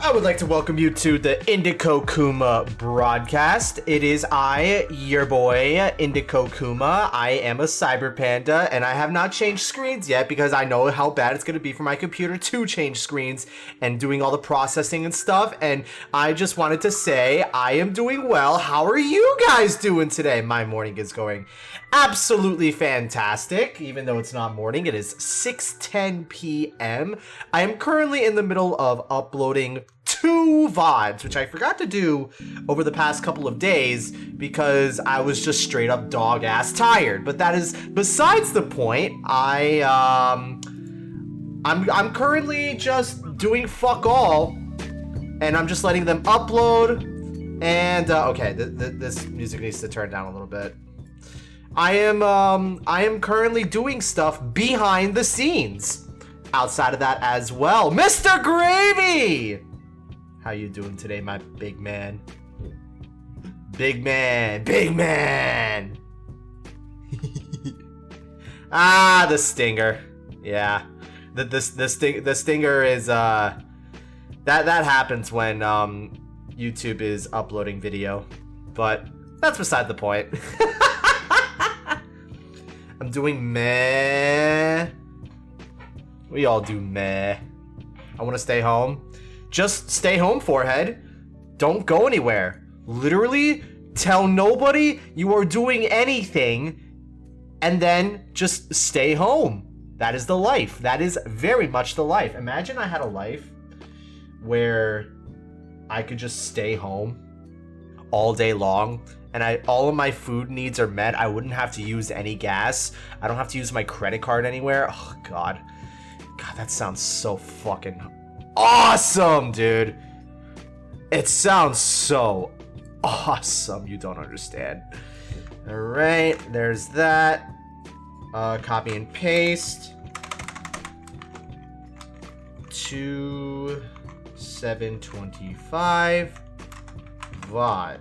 I would like to welcome you to the Indico Kuma broadcast. It is I, your boy, Indico Kuma. I am a cyber panda, and I have not changed screens yet because I know how bad it's going to be for my computer to change screens and doing all the processing and stuff. And I just wanted to say I am doing well. How are you guys doing today? My morning is going absolutely fantastic, even though it's not morning. It is 6:10 p.m. I am currently in the middle of uploading 2 VODs, which I forgot to do over the past couple of days because I was just straight up dog ass tired. But that is besides the point. I'm currently just doing fuck all, and I'm just letting them upload. And okay, this music needs to turn down a little bit. I am currently doing stuff behind the scenes. Outside of that as well, Mr. Gravy! How you doing today, my big man? Big man, big man! Ah, the stinger. Yeah. The stinger is, that happens when, YouTube is uploading video. But that's beside the point. I'm doing meh. We all do meh. I want to stay home. Just stay home, forehead. Don't go anywhere. Literally, tell nobody you are doing anything, and then just stay home. That is the life. That is very much the life. Imagine I had a life where I could just stay home all day long, and all of my food needs are met. I wouldn't have to use any gas. I don't have to use my credit card anywhere. Oh, God. God, that sounds so fucking awesome, dude. It sounds so awesome. You don't understand. All right, there's that. Copy and paste. 725 VOD.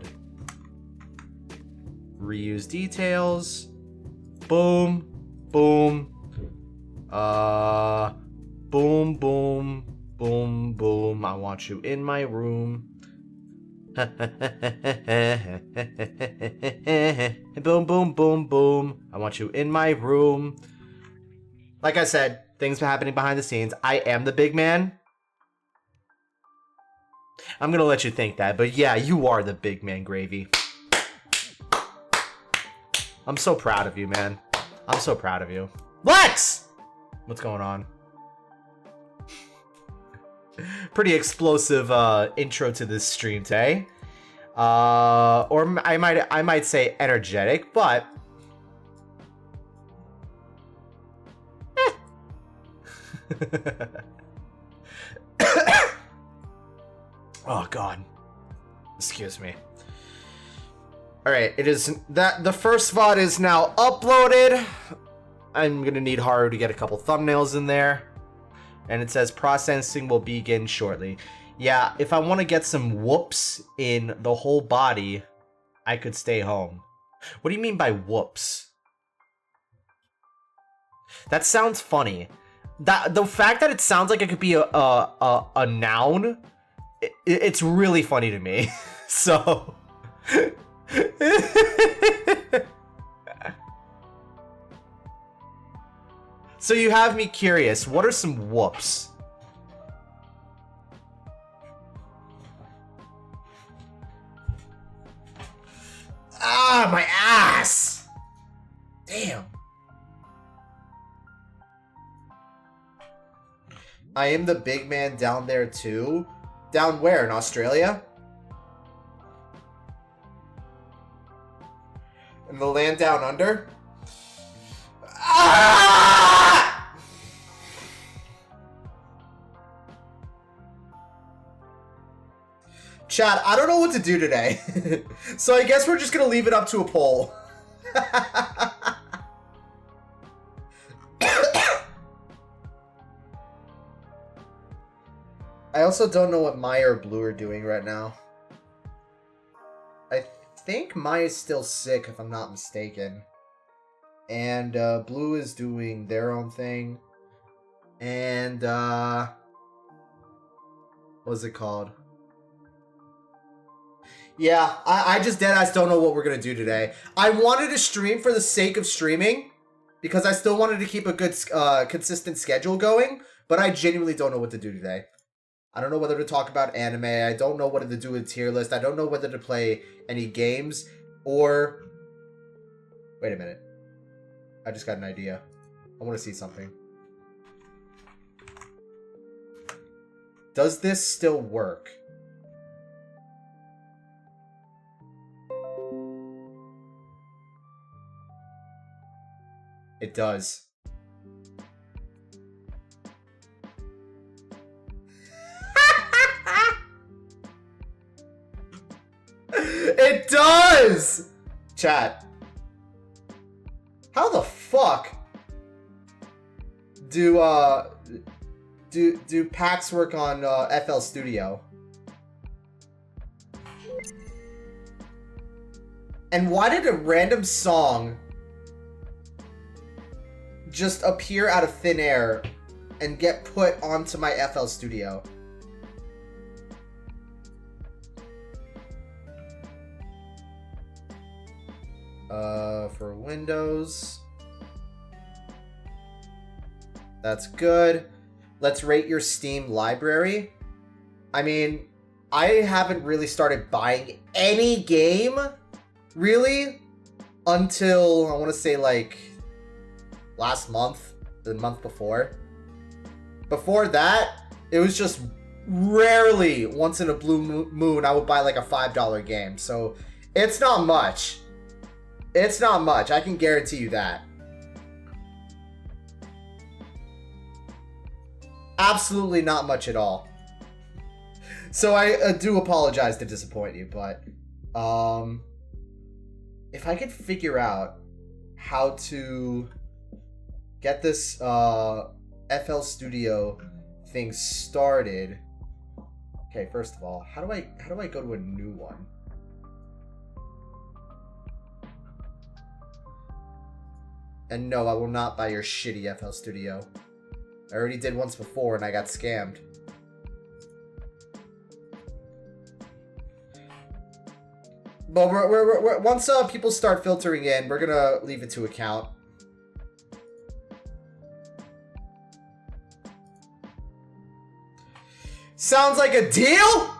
Reuse details. Boom. Boom. Boom, boom, boom, boom. I want you in my room. Boom, boom, boom, boom. I want you in my room. Like I said, things are happening behind the scenes. I am the big man. I'm gonna let you think that, but yeah, you are the big man, Gravy. I'm so proud of you, man. I'm so proud of you. Lex! What's going on? Pretty explosive intro to this stream today. Or I might say energetic, but oh God. Excuse me. Alright, it is that the first VOD is now uploaded. I'm gonna need Haru to get a couple thumbnails in there. And it says processing will begin shortly. Yeah, if I want to get some whoops in the whole body, I could stay home. What do you mean by whoops? That sounds funny. The fact that it sounds like it could be a noun, it's really funny to me. So So you have me curious. What are some whoops? Ah, my ass! Damn. I am the big man down there too. Down where? In Australia? In the land down under? Ah! Chat, I don't know what to do today. So I guess we're just gonna leave it up to a poll. I also don't know what Maya or Blue are doing right now. I think Maya's still sick, if I'm not mistaken. And Blue is doing their own thing. And What's it called? Yeah, I just deadass don't know what we're gonna do today. I wanted to stream for the sake of streaming, because I still wanted to keep a good, consistent schedule going, but I genuinely don't know what to do today. I don't know whether to talk about anime, I don't know what to do with tier list, I don't know whether to play any games, or... Wait a minute. I just got an idea. I want to see something. Does this still work? It does. It does! Chat. How the fuck do packs work on FL Studio? And why did a random song just appear out of thin air and get put onto my FL Studio? For Windows. That's good. Let's rate your Steam library. I mean, I haven't really started buying any game, really, until, I want to say, like, last month, the month before. Before that, it was just rarely, once in a blue moon, I would buy, like, a $5 game. So, it's not much. It's not much, I can guarantee you that. Absolutely not much at all. So I do apologize to disappoint you, but if I could figure out how to get this FL Studio thing started. Okay, first of all, how do I go to a new one? And no, I will not buy your shitty FL Studio. I already did once before and I got scammed. But once people start filtering in, we're gonna leave it to account. Sounds like a deal?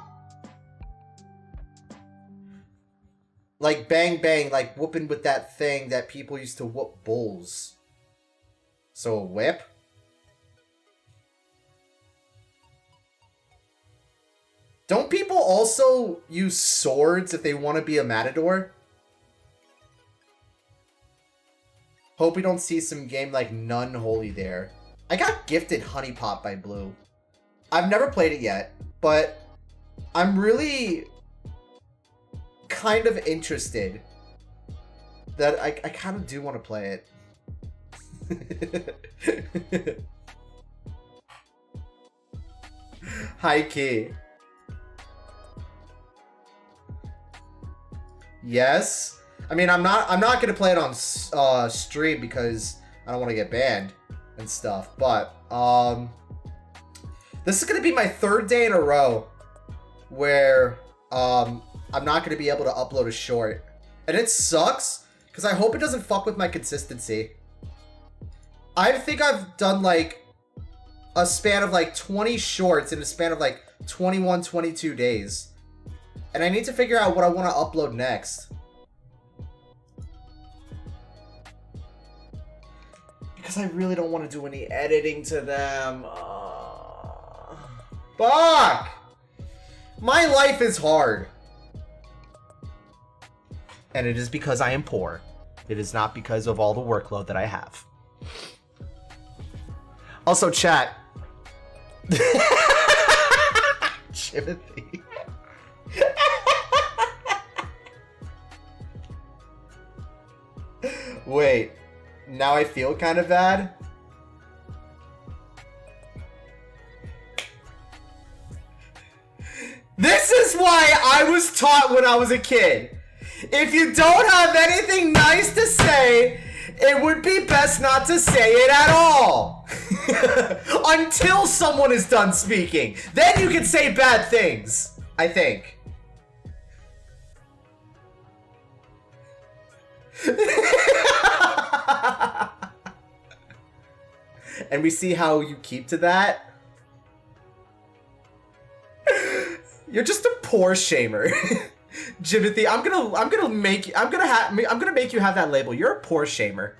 Like bang bang, like whooping with that thing that people used to whoop bulls. So a whip? Don't people also use swords if they want to be a matador? Hope we don't see some game like None Holy there. I got gifted Honey Pot by Blue. I've never played it yet, but I'm really kind of interested that I kind of do want to play it. High key. Yes. I mean, I'm not gonna play it on stream because I don't want to get banned and stuff. But this is gonna be my third day in a row where I'm not gonna be able to upload a short, and it sucks because I hope it doesn't fuck with my consistency. I think I've done like a span of like 20 shorts in a span of like 21, 22 days. And I need to figure out what I want to upload next. Because I really don't want to do any editing to them. Fuck! My life is hard. And it is because I am poor. It is not because of all the workload that I have. Also, chat. Timothy. Wait, now I feel kind of bad? This is why I was taught when I was a kid. If you don't have anything nice to say, it would be best not to say it at all. Until someone is done speaking. Then you can say bad things, I think. And we see how you keep to that. You're just a poor shamer. Jimothy, I'm gonna make you have that label. You're a poor shamer.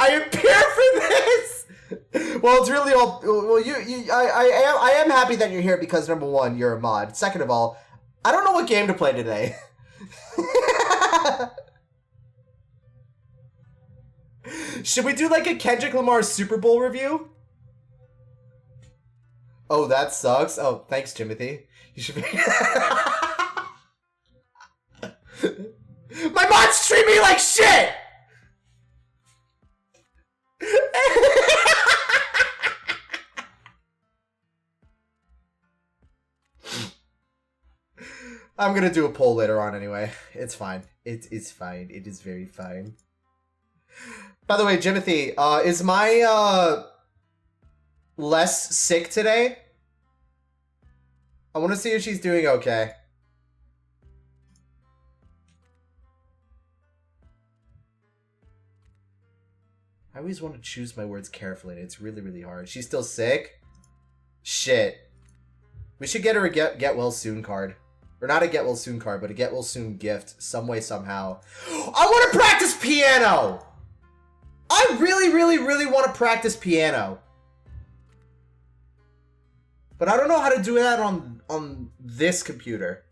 I am here for this. Well, it's really all. Well, I am happy that you're here because number one, you're a mod. Second of all, I don't know what game to play today. Should we do like a Kendrick Lamar Super Bowl review? Oh, that sucks. Oh, thanks, Timothy. You should be. My mods treat me like shit. I'm gonna do a poll later on anyway. It's fine. It is fine. It is very fine. By the way, Jimothy, is my Les sick today? I want to see if she's doing okay. I always want to choose my words carefully, and it's really, really hard. She's still sick? Shit. We should get her a get well soon card. Or not a get well soon card, but a get well soon gift. Some way, somehow. I want to practice piano! I really, really, really want to practice piano. But I don't know how to do that on this computer.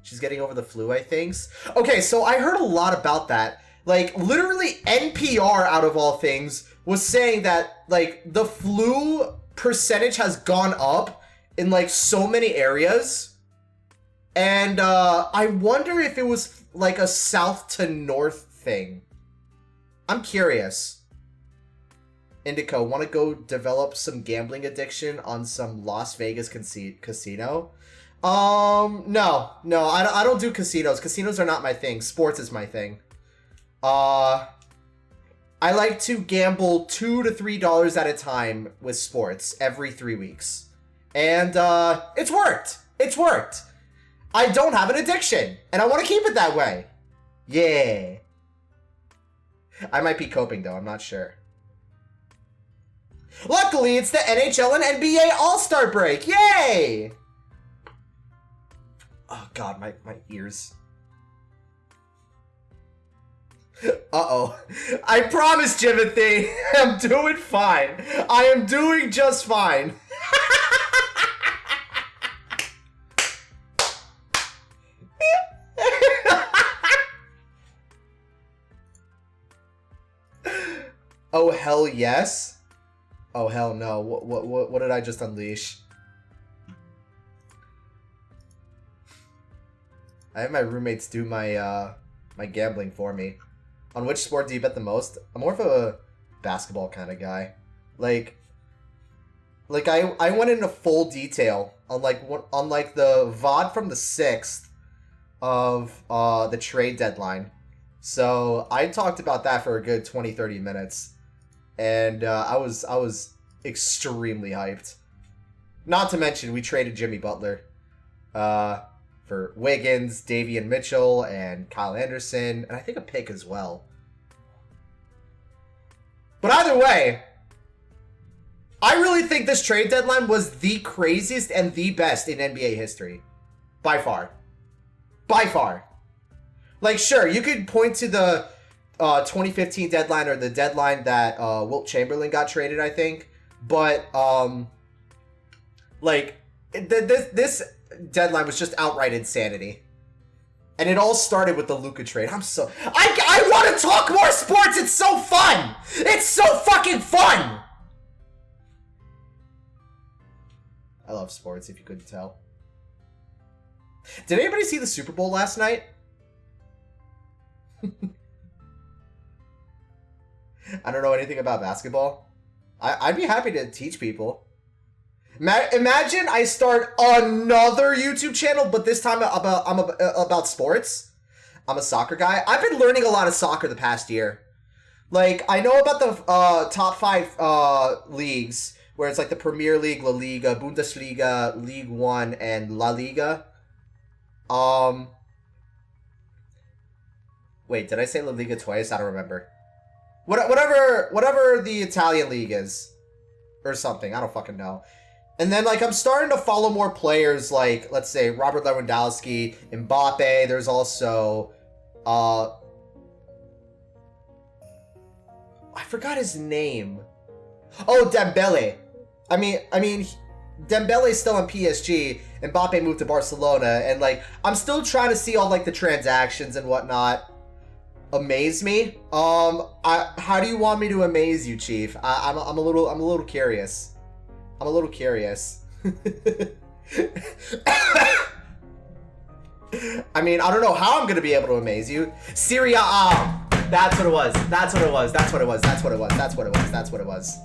She's getting over the flu, I think. Okay, so I heard a lot about that. Like, literally NPR, out of all things, was saying that, like, the flu percentage has gone up in, like, so many areas. And, I wonder if it was, like, a south to north thing. I'm curious. Indico, want to go develop some gambling addiction on some Las Vegas casino? No, I don't do casinos. Casinos are not my thing. Sports is my thing. I like to gamble $2 to $3 at a time with sports every 3 weeks. And, it's worked. It's worked. I don't have an addiction, and I want to keep it that way. Yeah. I might be coping, though. I'm not sure. Luckily, it's the NHL and NBA All-Star break. Yay! Oh, God, my ears. Uh-oh. I promise, Jimothy, I'm doing fine. I am doing just fine. Oh, hell yes? Oh, hell no. What did I just unleash? I have my roommates do my, my gambling for me. On which sport do you bet the most? I'm more of a basketball kind of guy. Like I went into full detail on the VOD from the 6th of the trade deadline. So I talked about that for a good 20-30 minutes. And I was extremely hyped. Not to mention, we traded Jimmy Butler for Wiggins, Davion Mitchell, and Kyle Anderson, and I think a pick as well. But either way, I really think this trade deadline was the craziest and the best in NBA history. By far. By far. Like, sure, you could point to the 2015 deadline or the deadline that Wilt Chamberlain got traded, I think. But, like, this deadline was just outright insanity. And it all started with the Luka trade. I want to talk more sports! It's so fun! It's so fucking fun! I love sports, if you couldn't tell. Did anybody see the Super Bowl last night? I don't know anything about basketball. I'd be happy to teach people. Imagine I start another YouTube channel, but this time about sports. I'm a soccer guy. I've been learning a lot of soccer the past year. Like, I know about the top 5 leagues, where it's like the Premier League, La Liga, Bundesliga, League 1, and La Liga. Wait, did I say La Liga twice? I don't remember. Whatever the Italian league is. Or something. I don't fucking know. And then, like, I'm starting to follow more players like, let's say, Robert Lewandowski, Mbappe. There's also, I forgot his name. Oh, Dembele. I mean, Dembele's still on PSG. Mbappe moved to Barcelona. And, like, I'm still trying to see all, like, the transactions and whatnot. Amaze me? How do you want me to amaze you, Chief? I'm a little curious. I'm a little curious. I mean, I don't know how I'm gonna be able to amaze you. Serie A. That's what it was. That's what it was. That's what it was. That's what it was. That's what it was. That's what it was.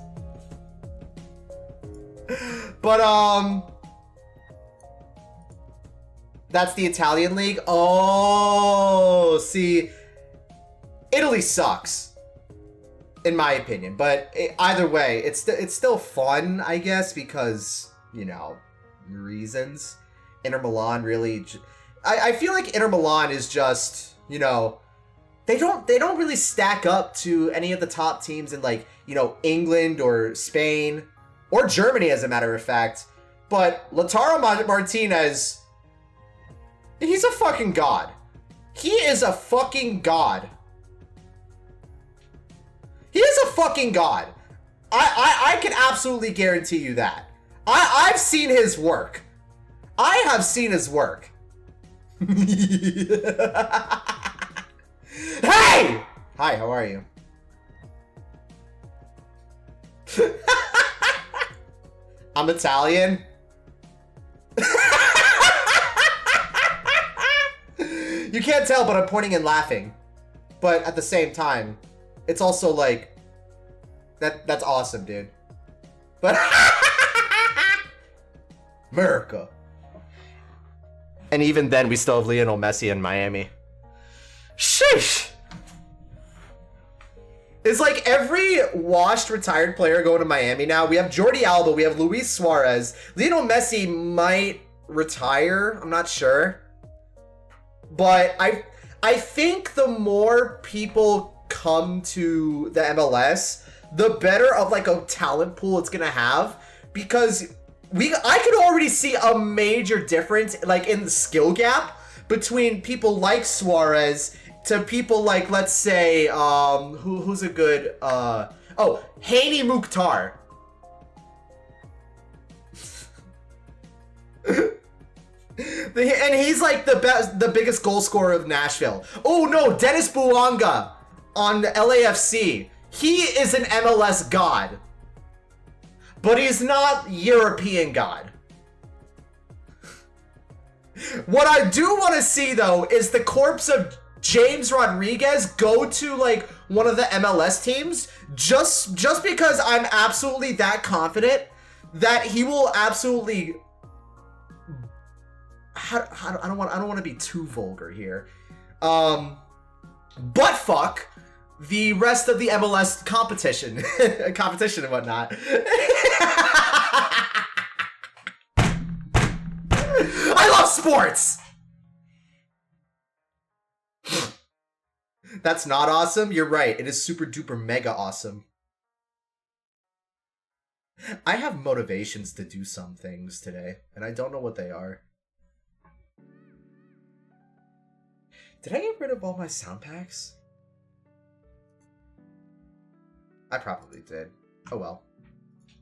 But that's the Italian league. Oh, see, Italy sucks, in my opinion. But either way, it's still fun, I guess, because, you know, reasons. Inter Milan really, I feel like Inter Milan is just, you know, they don't really stack up to any of the top teams in, like, you know, England or Spain or Germany, as a matter of fact. But Lautaro Martinez, he's a fucking god. He is a fucking god. He is a fucking god. I can absolutely guarantee you that. I've seen his work. I have seen his work. Hey! Hi, how are you? I'm Italian. You can't tell, but I'm pointing and laughing. But at the same time, it's also like, that's awesome, dude. But America. And even then, we still have Lionel Messi in Miami. Sheesh. It's like every washed retired player going to Miami now. We have Jordi Alba, we have Luis Suarez. Lionel Messi might retire, I'm not sure. But I think the more people come to the MLS, the better of like a talent pool it's gonna have, because I could already see a major difference like in the skill gap between people like Suarez to people like, let's say, who's a good Hani Mukhtar. And he's like the biggest goal scorer of Nashville. Oh no, Dennis Bouanga on LAFC. He is an MLS god, but he's not European god. What I do want to see though is the corpse of James Rodriguez go to like one of the MLS teams, just because I'm absolutely that confident that he will absolutely. I don't want to be too vulgar here. Butt fuck the rest of the MLS competition, and whatnot. I love sports. That's not awesome. You're right. It is super duper mega awesome. I have motivations to do some things today, and I don't know what they are. Did I get rid of all my sound packs? I probably did. Oh well.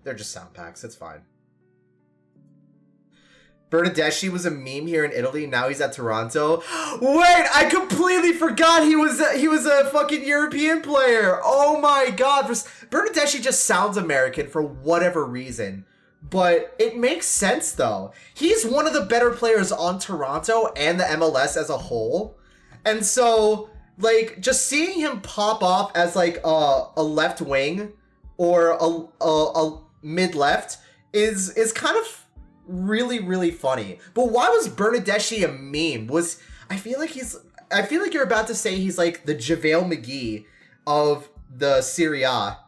They're just sound packs. It's fine. Bernardeschi was a meme here in Italy. Now he's at Toronto. Wait, I completely forgot he was a fucking European player. Oh my god. Bernardeschi just sounds American for whatever reason. But it makes sense though. He's one of the better players on Toronto and the MLS as a whole. And so Like, just seeing him pop off as, like, a left wing or a mid-left is kind of really, really funny. But why was Bernadeschi a meme? I feel like you're about to say he's, like, the JaVale McGee of the Serie A.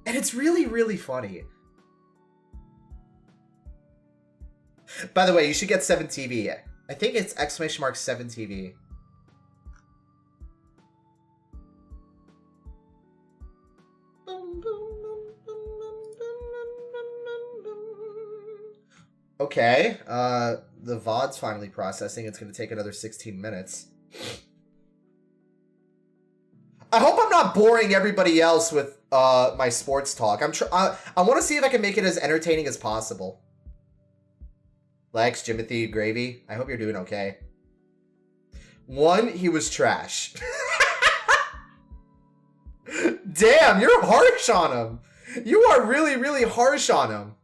And it's really, really funny. By the way, you should get 7TV. I think it's ! 7TV. Okay, the VOD's finally processing. It's going to take another 16 minutes. I hope I'm not boring everybody else with my sports talk. I want to see if I can make it as entertaining as possible. Lex, Jimothy, Gravy, I hope you're doing okay. 1, he was trash. Damn, you're harsh on him. You are really, really harsh on him.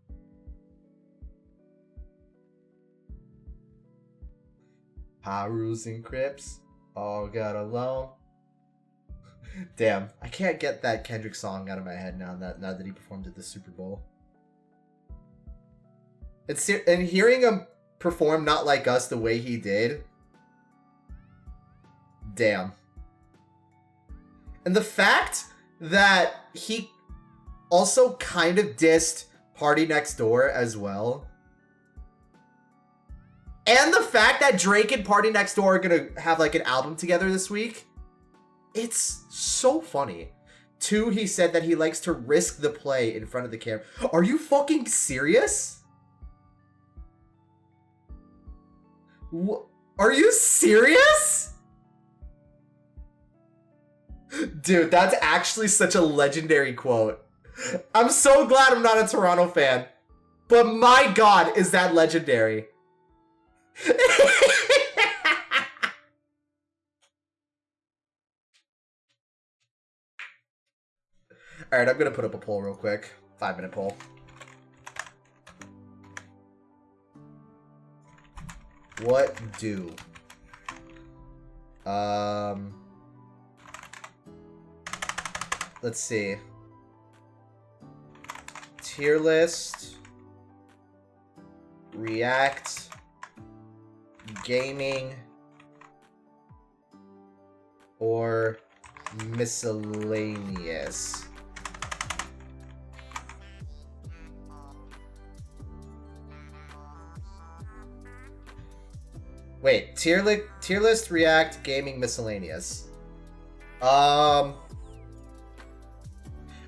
Harus and Crips all got along. Damn, I can't get that Kendrick song out of my head now that he performed at the Super Bowl. And hearing him perform Not Like Us the way he did. Damn. And the fact that he also kind of dissed Party Next Door as well. And the fact that Drake and Party Next Door are gonna have like an album together this week. It's so funny. 2, he said that he likes to risk the play in front of the camera. Are you fucking serious? Are you serious? Dude, that's actually such a legendary quote. I'm so glad I'm not a Toronto fan. But my god, is that legendary. Alright, I'm gonna put up a poll real quick. 5-minute poll. What do? Let's see. Tier list. React. Gaming. Or miscellaneous. Wait, tier list, React, gaming, miscellaneous. I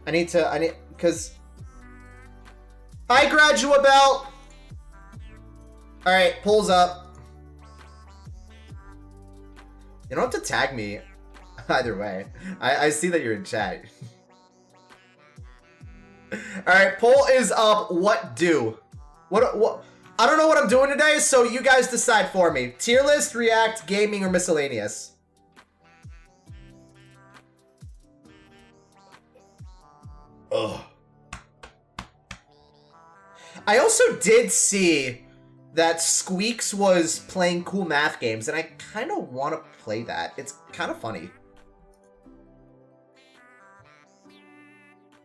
need, cause... Hi, Graduate Belt! Alright, pulls up. You don't have to tag me either way. I see that you're in chat. Alright, poll is up. What do? What? I don't know what I'm doing today, so you guys decide for me. Tier list, React, gaming, or miscellaneous? Ugh. I also did see that Squeaks was playing cool math games, and I kind of want to play that. It's kind of funny.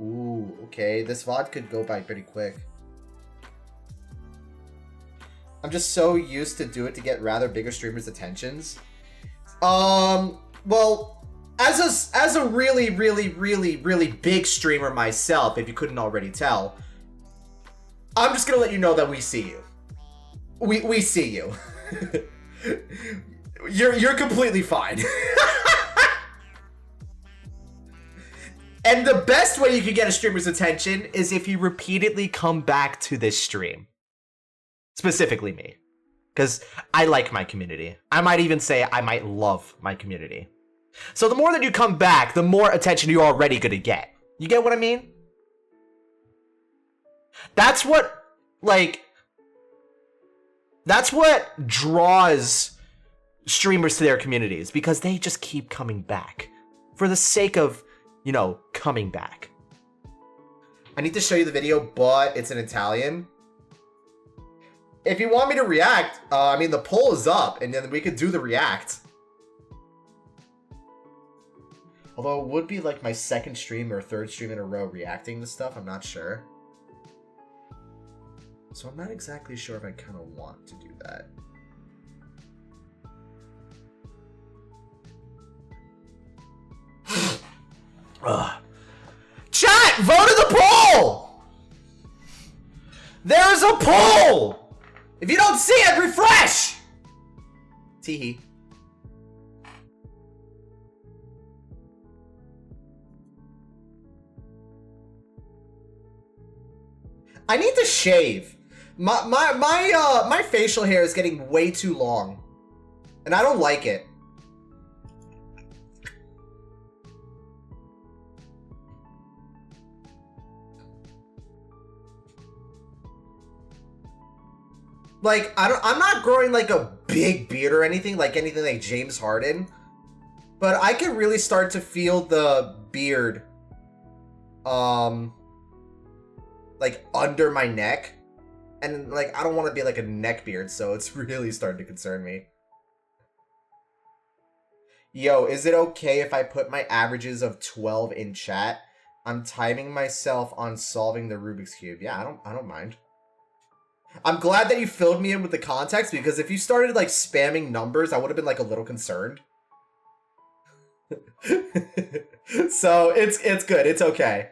Ooh, okay. This VOD could go by pretty quick. I'm just so used to do it to get rather bigger streamers' attentions. Well, as a really, really, really, really big streamer myself, if you couldn't already tell, I'm just gonna let you know that we see you. We see you. You're completely fine. And the best way you can get a streamer's attention is if you repeatedly come back to this stream. Specifically me. Because I like my community. I might even say I might love my community. So the more that you come back, the more attention you're already gonna get. You get what I mean? That's what, like... That's what draws streamers to their communities. Because they just keep coming back. For the sake of, you know, coming back. I need to show you the video, but it's in Italian. If you want me to react, I mean, the poll is up, and then we could do the react. Although it would be like my second stream or third stream in a row reacting to stuff. I'm not sure. So I'm not exactly sure if I kind of want to do that. Chat! Vote in the poll! There's a poll! If you don't see it, refresh! Teehee. I need to shave. My facial hair is getting way too long. And I don't like it. Like, I'm not growing like a big beard or anything like James Harden. But I can really start to feel the beard like under my neck. And like I don't want to be like a neck beard, so it's really starting to concern me. Yo, is it okay if I put my averages of 12 in chat? I'm timing myself on solving the Rubik's Cube. Yeah, I don't mind. I'm glad that you filled me in with the context, because if you started like spamming numbers, I would have been like a little concerned. So it's good. It's okay.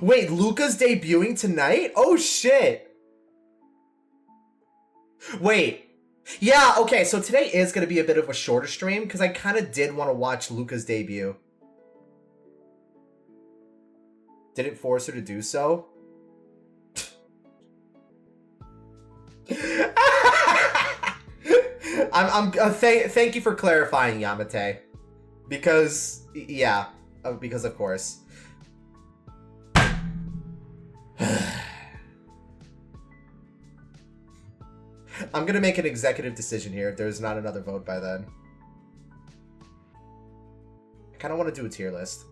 Wait, Luca's debuting tonight? Oh shit. Wait. Yeah, okay, so today is going to be a bit of a shorter stream because I kind of did want to watch Luca's debut. Didn't force her to do so. Thank you for clarifying, Yamate. Because, yeah, because of course. I'm gonna make an executive decision here if there's not another vote by then. I kind of want to do a tier list.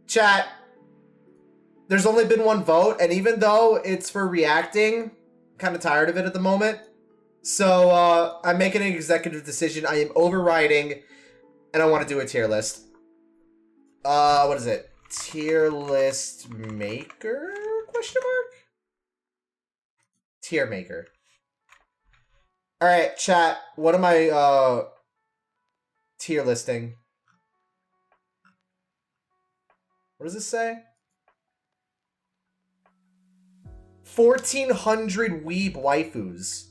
Chat, there's only been one vote, and even though it's for reacting, I'm kind of tired of it at the moment. So I'm making an executive decision. I am overriding, and I want to do a tier list. What is it? Tier list maker? Question mark? Tier maker. All right, chat. What am I tier listing? What does this say? 1,400 weeb waifus.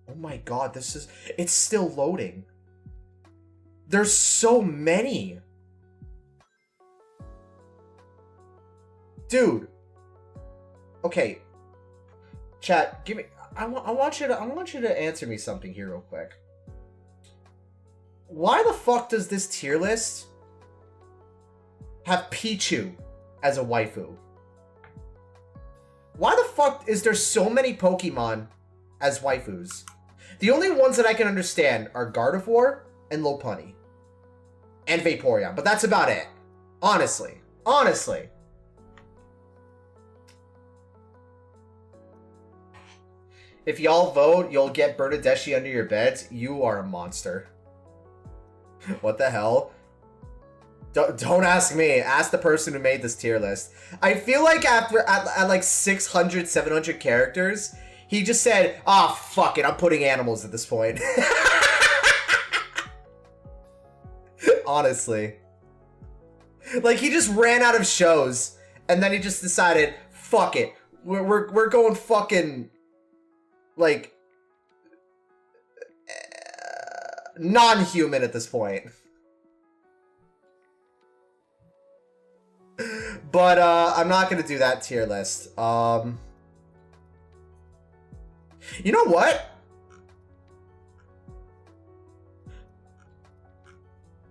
Oh my god, this is... It's still loading. There's so many. Dude. Okay. Chat, give me... I want you to answer me something here real quick. Why the fuck does this tier list have Pichu as a waifu? Why the fuck is there so many Pokemon as waifus? The only ones that I can understand are Gardevoir and Lopunny. And Vaporeon, but that's about it. Honestly. Honestly. If y'all vote, you'll get Bernadeschi under your beds. You are a monster. What the hell? Don't ask me. Ask the person who made this tier list. I feel like at like 600, 700 characters, he just said, "Ah, oh, fuck it. I'm putting animals at this point." Honestly. Like, he just ran out of shows, and then he just decided, fuck it. We're going fucking, like, non-human at this point. But I'm not gonna do that tier list. You know what?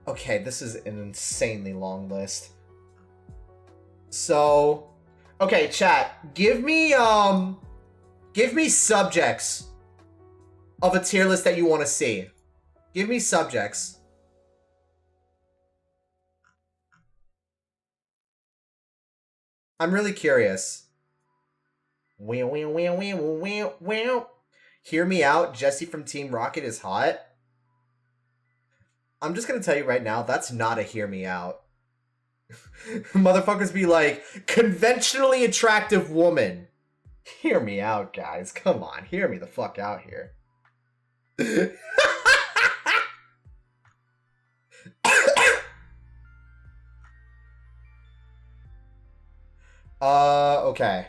Okay, this is an insanely long list. So, okay, chat, give me Give me subjects of a tier list that you want to see. Give me subjects. I'm really curious. Hear me out, Jesse from Team Rocket is hot. I'm just gonna tell you right now, that's not a hear me out. Motherfuckers be like, conventionally attractive woman. Hear me out, guys. Come on, hear me the fuck out here. Okay.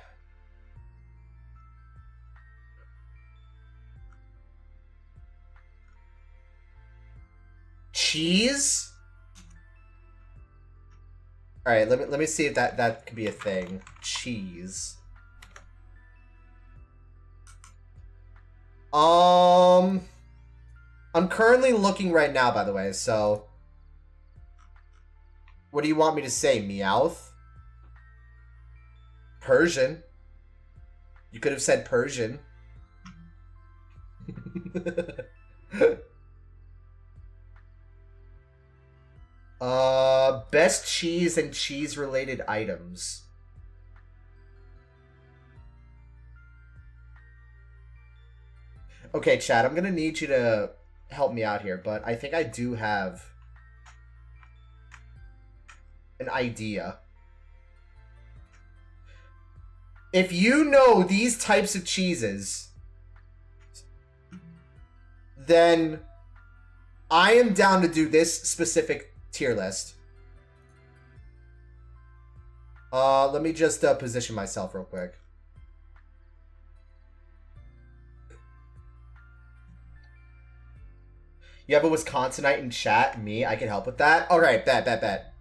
Cheese? Alright, let me see if that could be a thing. Cheese. I'm currently looking right now, by the way, so what do you want me to say? Meowth? Persian. You could have said Persian. Best cheese and cheese-related items. Okay, Chad, I'm gonna need you to help me out here, but I think I do have an idea. If you know these types of cheeses, then I am down to do this specific tier list. Let me just position myself real quick. You have a Wisconsinite in chat? Me? I can help with that? Alright, bet.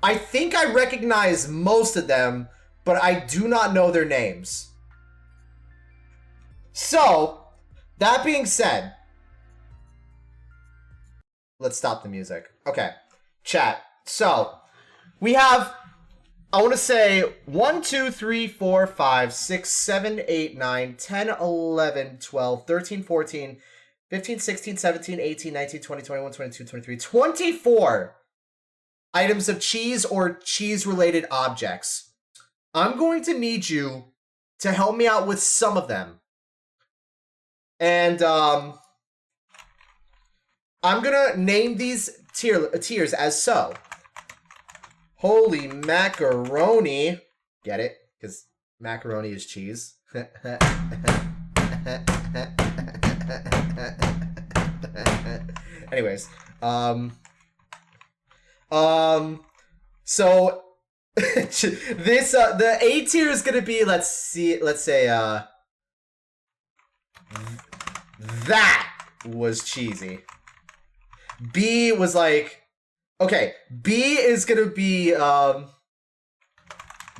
I think I recognize most of them, but I do not know their names. So, that being said, let's stop the music. Okay, chat. So, we have, I want to say 1, 2, 3, 4, 5, 6, 7, 8, 9, 10, 11, 12, 13, 14, 15, 16, 17, 18, 19, 20, 21, 22, 23, 24 items of cheese or cheese-related objects. I'm going to need you to help me out with some of them. And I'm going to name these tiers as so. Holy macaroni. Get it? Because macaroni is cheese. Anyways, so this the A tier is gonna be, let's say that was cheesy. B was like, okay, B is gonna be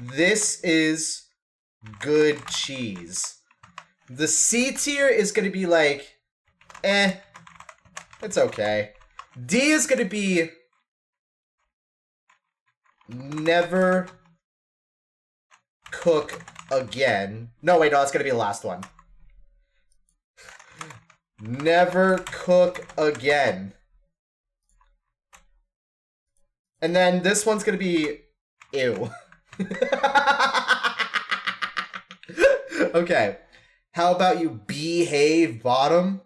this is good cheese. The C tier is gonna be like, it's okay. D is gonna be never cook again. No, wait, no, that's gonna be the last one. Never cook again. And then this one's gonna be ew. Okay. How about you behave, bottom?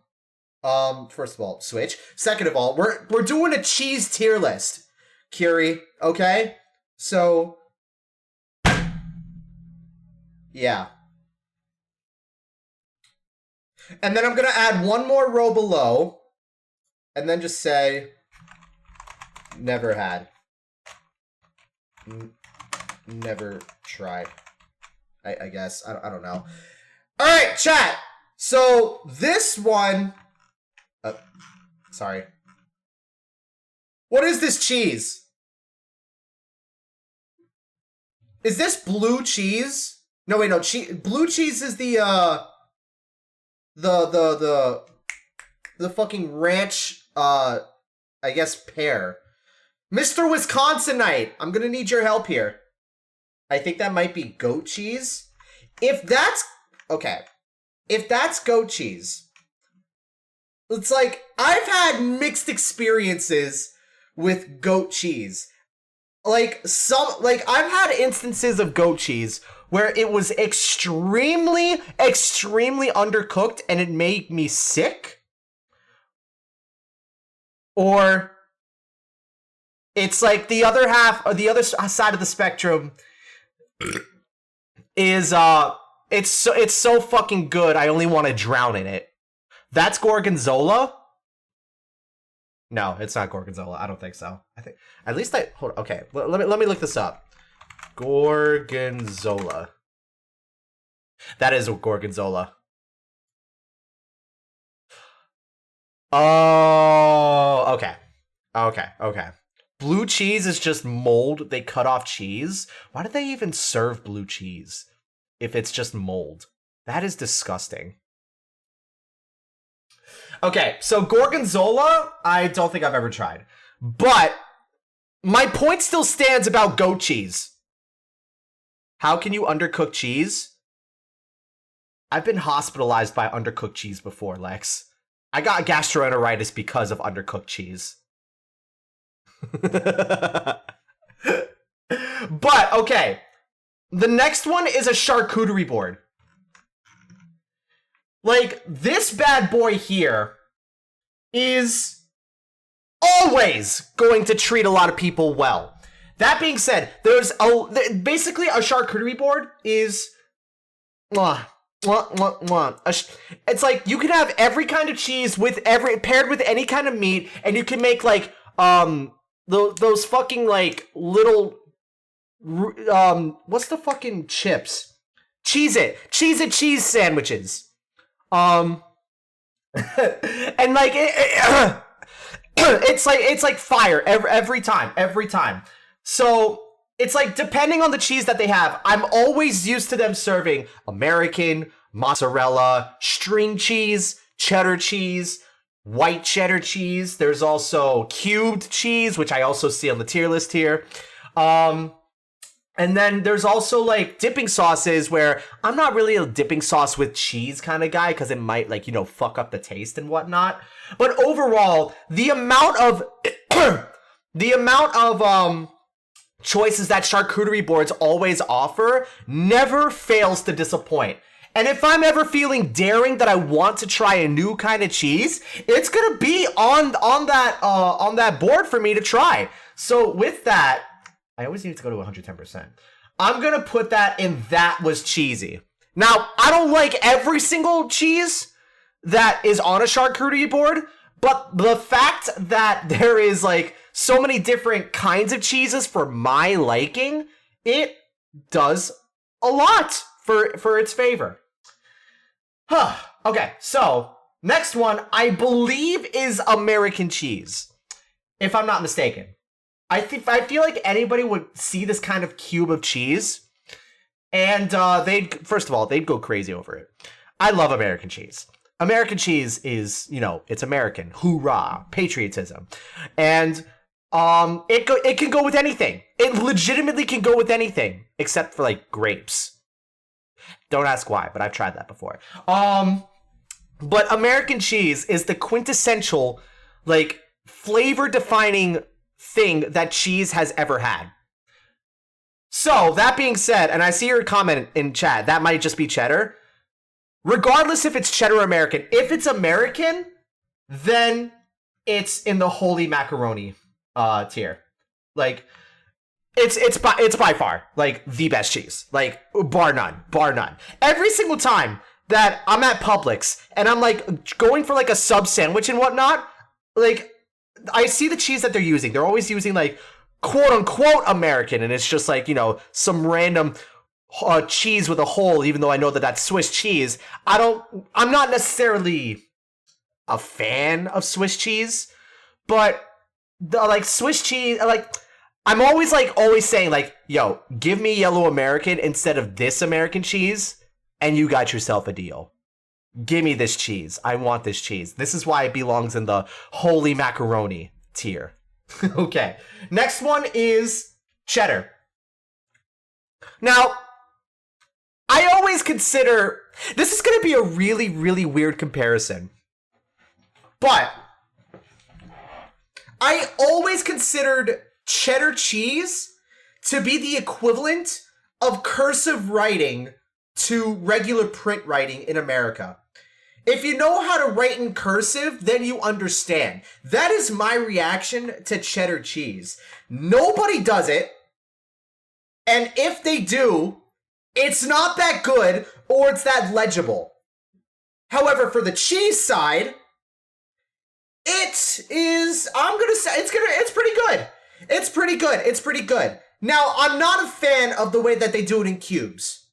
First of all, switch. Second of all, we're doing a cheese tier list, Curie, okay? So, yeah. And then I'm gonna add one more row below, and then just say, never had. Never tried. I guess. I don't know. Alright, chat! So, this one... sorry. What is this cheese? Is this blue cheese? No, wait, no. Blue cheese is the fucking ranch, I guess, pear. Mr. Wisconsinite, I'm gonna need your help here. I think that might be goat cheese. If that's okay, if that's goat cheese, it's like, I've had mixed experiences with goat cheese. Like, I've had instances of goat cheese where it was extremely, extremely undercooked and it made me sick. Or it's like the other half, or the other side of the spectrum is, it's so fucking good, I only want to drown in it. That's Gorgonzola? No, it's not Gorgonzola. I don't think so. I think, at least hold on, okay, let me look this up. Gorgonzola. That is Gorgonzola. Oh, okay. Okay. Blue cheese is just mold. They cut off cheese. Why do they even serve blue cheese if it's just mold? That is disgusting. Okay, so Gorgonzola, I don't think I've ever tried. But my point still stands about goat cheese. How can you undercook cheese? I've been hospitalized by undercooked cheese before, Lex. I got gastroenteritis because of undercooked cheese. But, okay. The next one is a charcuterie board. Like, this bad boy here is always going to treat a lot of people well. That being said, basically a charcuterie board is it's like you can have every kind of cheese paired with any kind of meat, and you can make like those fucking like little what's the fucking chips? Cheez-It cheese sandwiches. And like it's like fire every time. So it's like, depending on the cheese that they have, I'm always used to them serving American, mozzarella, string cheese, cheddar cheese, white cheddar cheese. There's also cubed cheese, which I also see on the tier list here. And then there's also like dipping sauces, where I'm not really a dipping sauce with cheese kind of guy, because it might, like, you know, fuck up the taste and whatnot. But overall, the amount of choices that charcuterie boards always offer never fails to disappoint. And if I'm ever feeling daring that I want to try a new kind of cheese, it's gonna be on that board for me to try. So with that, I always need to go to 110%. I'm gonna put that in that was cheesy. Now, I don't like every single cheese that is on a charcuterie board, but the fact that there is like so many different kinds of cheeses for my liking, it does a lot for its favor. Okay, so next one, I believe, is American cheese, if I'm not mistaken. I feel like anybody would see this kind of cube of cheese, and first of all, they'd go crazy over it. I love American cheese. American cheese is, you know, it's American. Hoorah, patriotism. And it can go with anything. It legitimately can go with anything, except for like grapes. Don't ask why, but I've tried that before. But American cheese is the quintessential, like, flavor-defining thing that cheese has ever had. So, that being said, and I see your comment in chat, that might just be cheddar. Regardless if it's cheddar or American, if it's American, then it's in the holy macaroni tier. Like, it's by far like the best cheese, like bar none. Every single time that I'm at Publix and I'm like going for like a sub sandwich and whatnot, like I see the cheese that they're using. They're always using like quote unquote American, and it's just like, you know, some random cheese with a hole, even though I know that that's Swiss cheese. I'm not necessarily a fan of Swiss cheese, but the like Swiss cheese, like I'm always saying like, yo, give me yellow American instead of this American cheese, and you got yourself a deal. Give me this cheese. I want this cheese. This is why it belongs in the holy macaroni tier. Okay. Next one is cheddar. Now, I always consider, this is going to be a really, really weird comparison, but I always considered cheddar cheese to be the equivalent of cursive writing to regular print writing in America. If you know how to write in cursive, then you understand. That is my reaction to cheddar cheese. Nobody does it, and if they do, it's not that good, or it's that legible. However, for the cheese side, it is, I'm gonna say, it's pretty good. It's pretty good. It's pretty good. Now, I'm not a fan of the way that they do it in cubes.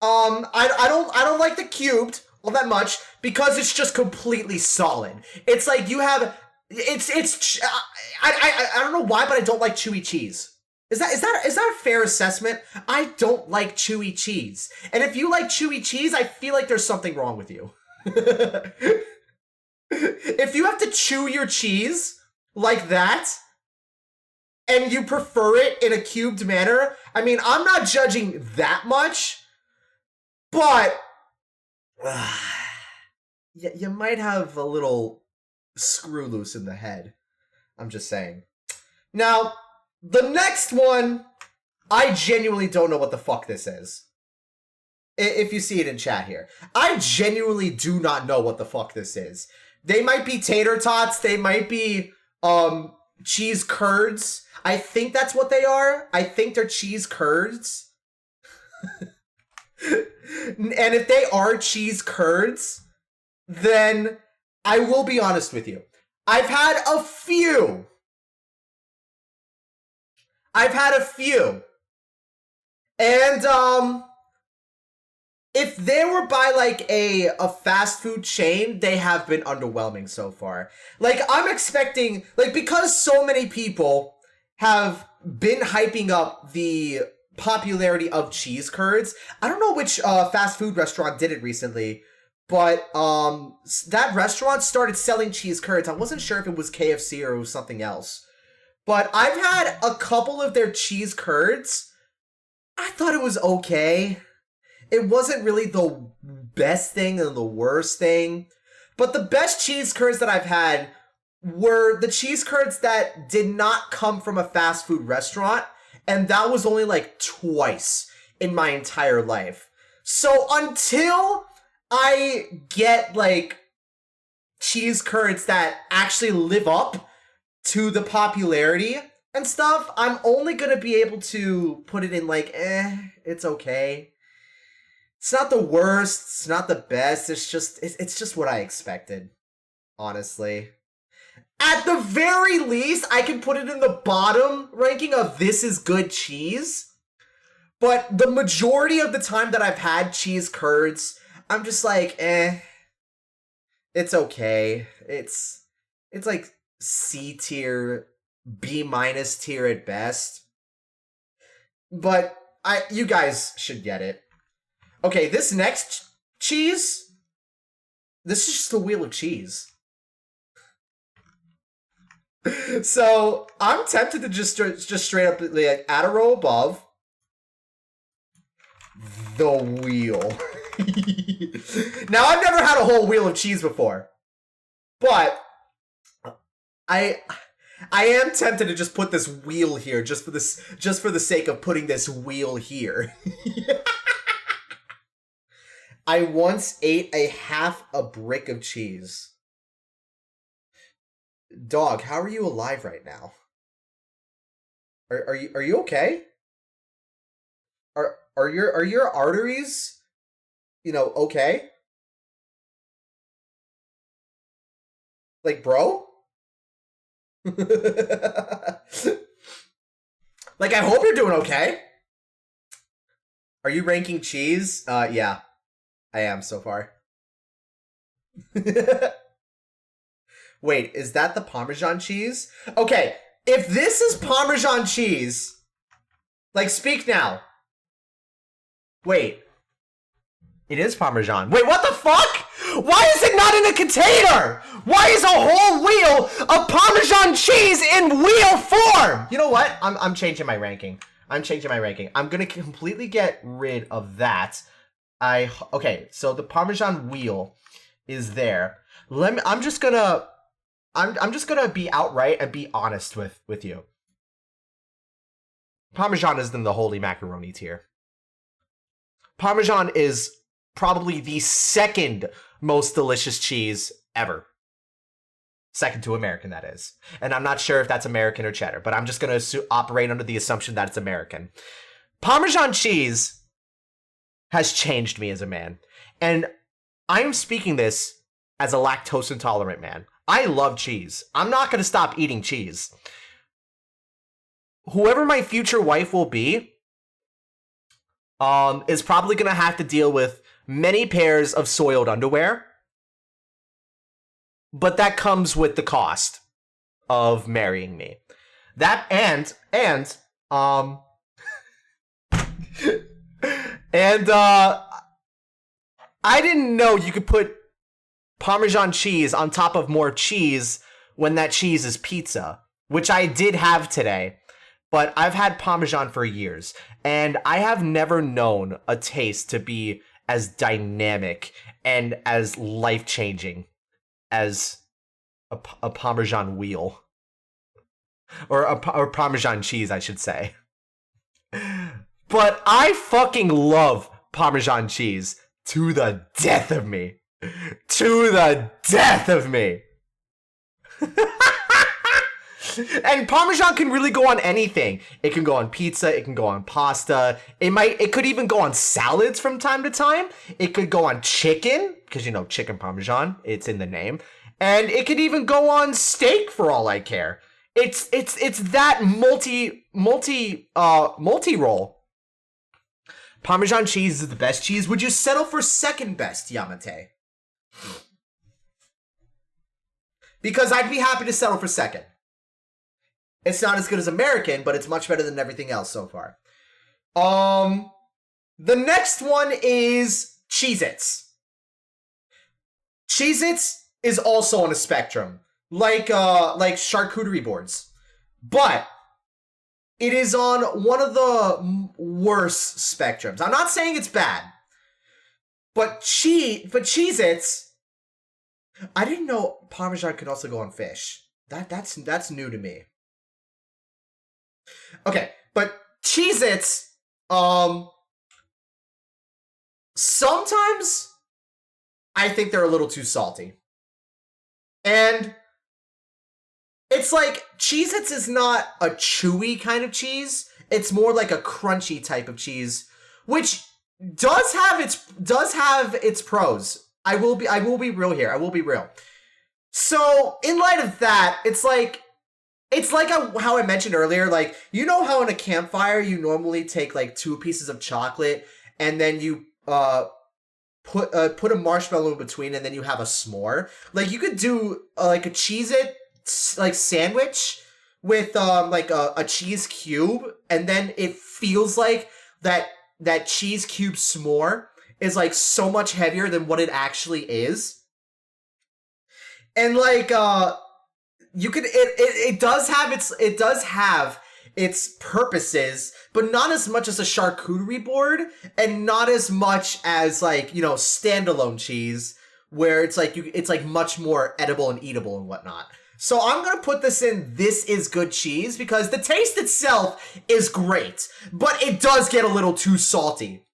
I don't like the cubed all that much because it's just completely solid. It's like you have, I don't know why, but I don't like chewy cheese. Is that a fair assessment? I don't like chewy cheese. And if you like chewy cheese, I feel like there's something wrong with you. If you have to chew your cheese like that, and you prefer it in a cubed manner, I mean, I'm not judging that much, but you might have a little screw loose in the head. I'm just saying. Now, the next one, I genuinely don't know what the fuck this is. If you see it in chat here. I genuinely do not know what the fuck this is. They might be tater tots. They might be cheese curds. I think that's what they are. I think they're cheese curds. And if they are cheese curds, then I will be honest with you. I've had a few. And, if they were by, like, a fast food chain, they have been underwhelming so far. Like, I'm expecting, like, because so many people have been hyping up the popularity of cheese curds, I don't know which fast food restaurant did it recently, but that restaurant started selling cheese curds. I wasn't sure if it was KFC or it was something else. But I've had a couple of their cheese curds. I thought it was okay. It wasn't really the best thing and the worst thing. But the best cheese curds that I've had were the cheese curds that did not come from a fast food restaurant. And that was only like twice in my entire life. So until I get like cheese curds that actually live up to the popularity and stuff, I'm only gonna be able to put it in like, it's okay. It's not the worst, it's not the best, it's just what I expected, honestly. At the very least, I can put it in the bottom ranking of this is good cheese. But the majority of the time that I've had cheese curds, I'm just like, it's okay. It's like C tier, B minus tier at best. But you guys should get it. Okay, this next cheese, this is just a wheel of cheese. So I'm tempted to just straight up like add a row above the wheel. Now I've never had a whole wheel of cheese before, but I am tempted to just put this wheel here just for the sake of putting this wheel here. I once ate half a brick of cheese. Dog, how are you alive right now? Are you okay? Are your arteries, okay? Like, bro? Like, I hope you're doing okay. Are you ranking cheese? Yeah. I am so far. Wait, is that the Parmesan cheese? Okay, if this is Parmesan cheese, like, speak now. Wait. It is Parmesan. Wait, what the fuck? Why is it not in a container? Why is a whole wheel of Parmesan cheese in wheel form? You know what? I'm changing my ranking. I'm changing my ranking. I'm gonna completely get rid of that. Okay, so the Parmesan wheel is there. I'm just gonna be outright and be honest with you. Parmesan is in the holy macaroni tier. Parmesan is probably the second most delicious cheese ever. Second to American, that is. And I'm not sure if that's American or cheddar, but I'm just going to operate under the assumption that it's American. Parmesan cheese has changed me as a man. And I'm speaking this as a lactose intolerant man. I love cheese. I'm not going to stop eating cheese. Whoever my future wife will be is probably going to have to deal with many pairs of soiled underwear. But that comes with the cost of marrying me. That and I didn't know you could put Parmesan cheese on top of more cheese when that cheese is pizza, which I did have today. But I've had Parmesan for years, and I have never known a taste to be as dynamic and as life-changing as a Parmesan wheel. Or Parmesan cheese, I should say. But I fucking love Parmesan cheese to the death of me. To the death of me. And Parmesan can really go on anything. It can go on pizza, it can go on pasta. It could even go on salads from time to time. It could go on chicken, because you know, chicken Parmesan, it's in the name. And it could even go on steak for all I care. It's that multi-roll. Parmesan cheese is the best cheese. Would you settle for second best, Yamate? Because I'd be happy to settle for second. It's not as good as American, but it's much better than everything else so far. The next one is Cheez-Its. Cheez-Its is also on a spectrum, like charcuterie boards. But it is on one of the worst spectrums. I'm not saying it's bad. But Cheez-Its, I didn't know Parmesan could also go on fish. That's new to me. Okay, but Cheez-Its, sometimes I think they're a little too salty. And it's like, Cheez-Its is not a chewy kind of cheese. It's more like a crunchy type of cheese, which does have its pros. I will be real here. I will be real. So, in light of that, it's like how I mentioned earlier, like, you know how in a campfire you normally take like 2 pieces of chocolate and then you put a marshmallow in between and then you have a s'more? Like, you could do like a Cheez-It like sandwich with like a cheese cube, and then it feels like that cheese cube s'more is like so much heavier than what it actually is. And like you could it does have its purposes, but not as much as a charcuterie board, and not as much as, like, you know, standalone cheese, where it's like much more edible and eatable and whatnot. So I'm gonna put this in This Is Good Cheese, because the taste itself is great, but it does get a little too salty.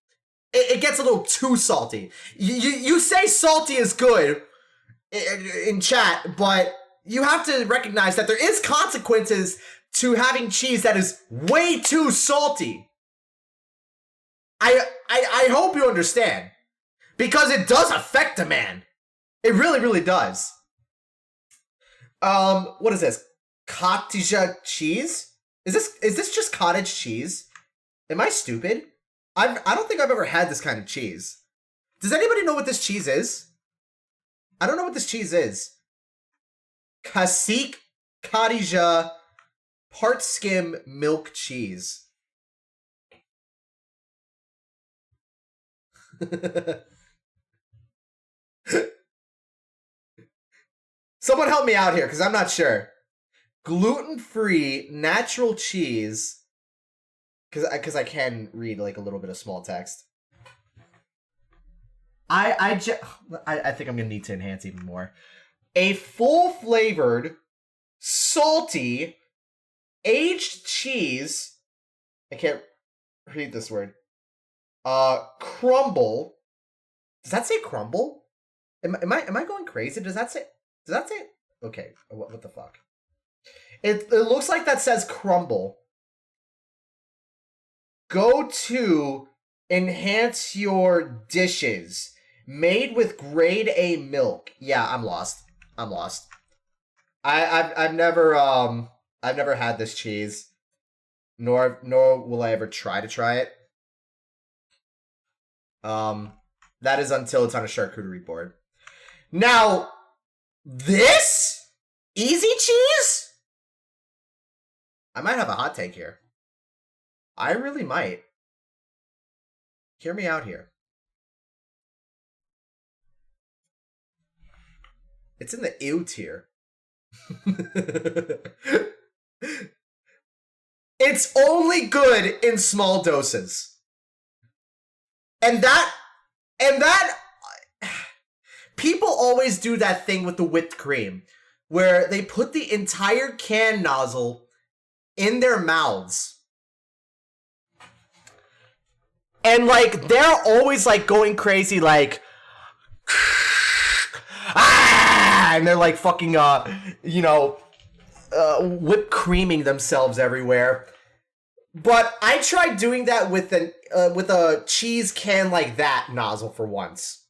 It gets a little too salty. You say salty is good in chat, but you have to recognize that there is consequences to having cheese that is way too salty. I hope you understand, because it does affect a man. It really, really does. What is this? Cottage cheese? Is this just cottage cheese? Am I stupid? I don't think I've ever had this kind of cheese. Does anybody know what this cheese is? I don't know what this cheese is. Cacique cottage part skim milk cheese. Someone help me out here, because I'm not sure. Gluten-free natural cheese Because I can read like a little bit of small text. I think I'm gonna need to enhance even more. A full flavored, salty, aged cheese. I can't read this word. Crumble. Does that say crumble? Am I going crazy? Does that say? Okay. What the fuck? It looks like that says crumble. Go to enhance your dishes. Made with grade A milk. Yeah, I'm lost. I've never had this cheese. Nor will I ever try it. That is until it's on a charcuterie board. Now, this easy cheese? I might have a hot take here. I really might. Hear me out here. It's in the ew tier. It's only good in small doses. And that people always do that thing with the whipped cream where they put the entire can nozzle in their mouths. And like they're always like going crazy like ah! And they're like fucking whipped creaming themselves everywhere. But I tried doing that with a cheese can like that nozzle for once.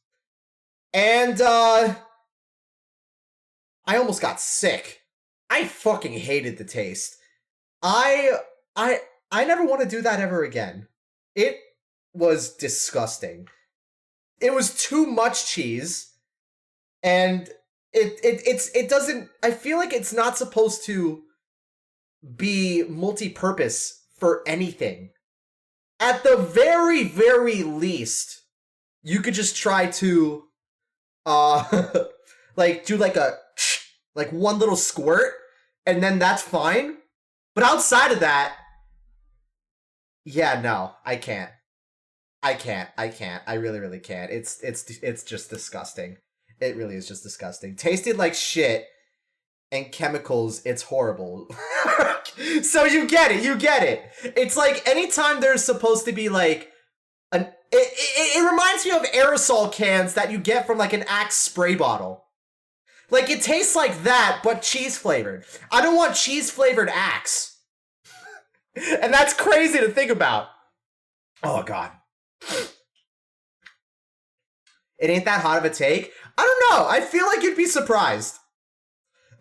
And I almost got sick. I fucking hated the taste. I never want to do that ever again. It was disgusting. It was too much cheese, and it doesn't. I feel like it's not supposed to be multi-purpose for anything. At the very, very least, you could just try to like do like one little squirt, and then that's fine. But outside of that, yeah, no, I can't. I really, really can't. It's just disgusting. It really is just disgusting. Tasted like shit and chemicals, it's horrible. So you get it. It's like anytime there's supposed to be like it reminds me of aerosol cans that you get from like an Axe spray bottle. Like it tastes like that, but cheese flavored. I don't want cheese flavored Axe. And that's crazy to think about. Oh god. It ain't that hot of a take. I don't know. I feel like you'd be surprised.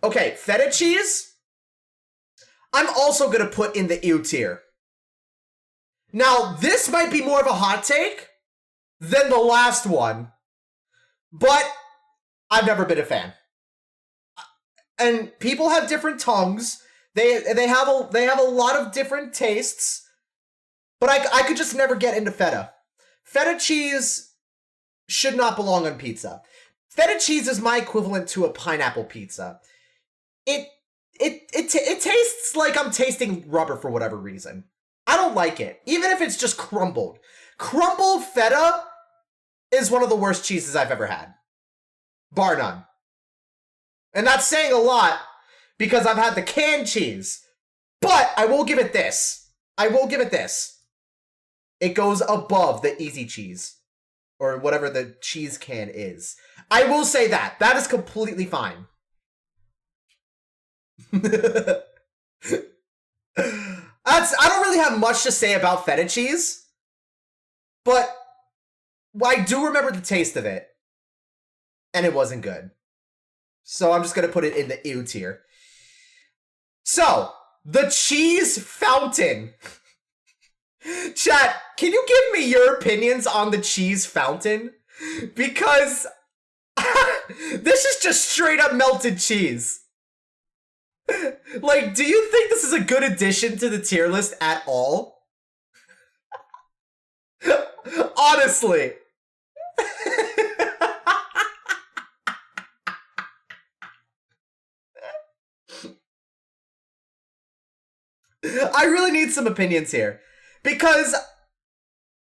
Okay, feta cheese. I'm also gonna put in the ew tier. Now, this might be more of a hot take than the last one, but I've never been a fan. And people have different tongues. They have a lot of different tastes, but I could just never get into feta. Feta cheese should not belong on pizza. Feta cheese is my equivalent to a pineapple pizza. It tastes like I'm tasting rubber for whatever reason. I don't like it, even if it's just crumbled. Crumbled feta is one of the worst cheeses I've ever had. Bar none. And that's saying a lot because I've had the canned cheese. But I will give it this. It goes above the easy cheese. Or whatever the cheese can is. I will say that. That is completely fine. I don't really have much to say about feta cheese. But I do remember the taste of it. And it wasn't good. So I'm just going to put it in the ew tier. So, the cheese fountain. Chat, can you give me your opinions on the cheese fountain? Because this is just straight up melted cheese. Like, do you think this is a good addition to the tier list at all? Honestly. I really need some opinions here. Because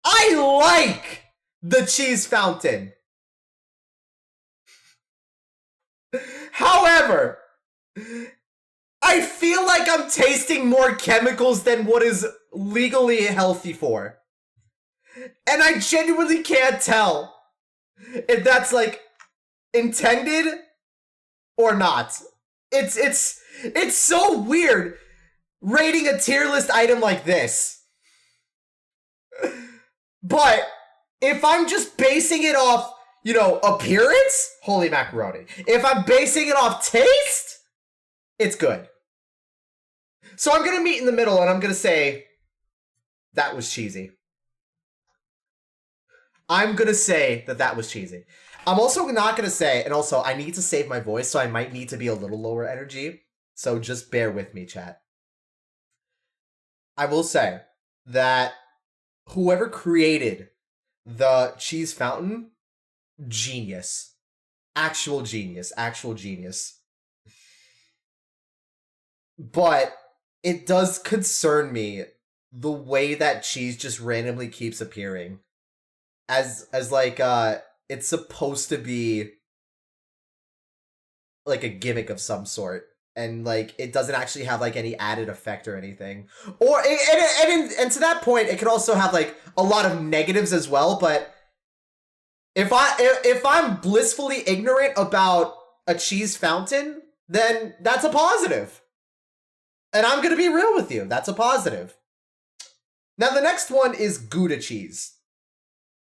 I like the cheese fountain. However, I feel like I'm tasting more chemicals than what is legally healthy for. And I genuinely can't tell if that's like intended or not. It's so weird rating a tier list item like this. But if I'm just basing it off, you know, appearance, holy macaroni. If I'm basing it off taste, it's good. So I'm gonna meet in the middle and I'm gonna say that was cheesy. I'm gonna say that was cheesy. I'm also not gonna say, and also I need to save my voice, so I might need to be a little lower energy. So just bear with me, chat. I will say that whoever created the cheese fountain, genius. Actual genius. Actual genius. But it does concern me the way that cheese just randomly keeps appearing. As like, it's supposed to be like a gimmick of some sort. And like, it doesn't actually have like any added effect or anything. Or, and to that point, it could also have like a lot of negatives as well. But if I'm blissfully ignorant about a cheese fountain, then that's a positive. And I'm gonna be real with you. That's a positive. Now the next one is Gouda cheese.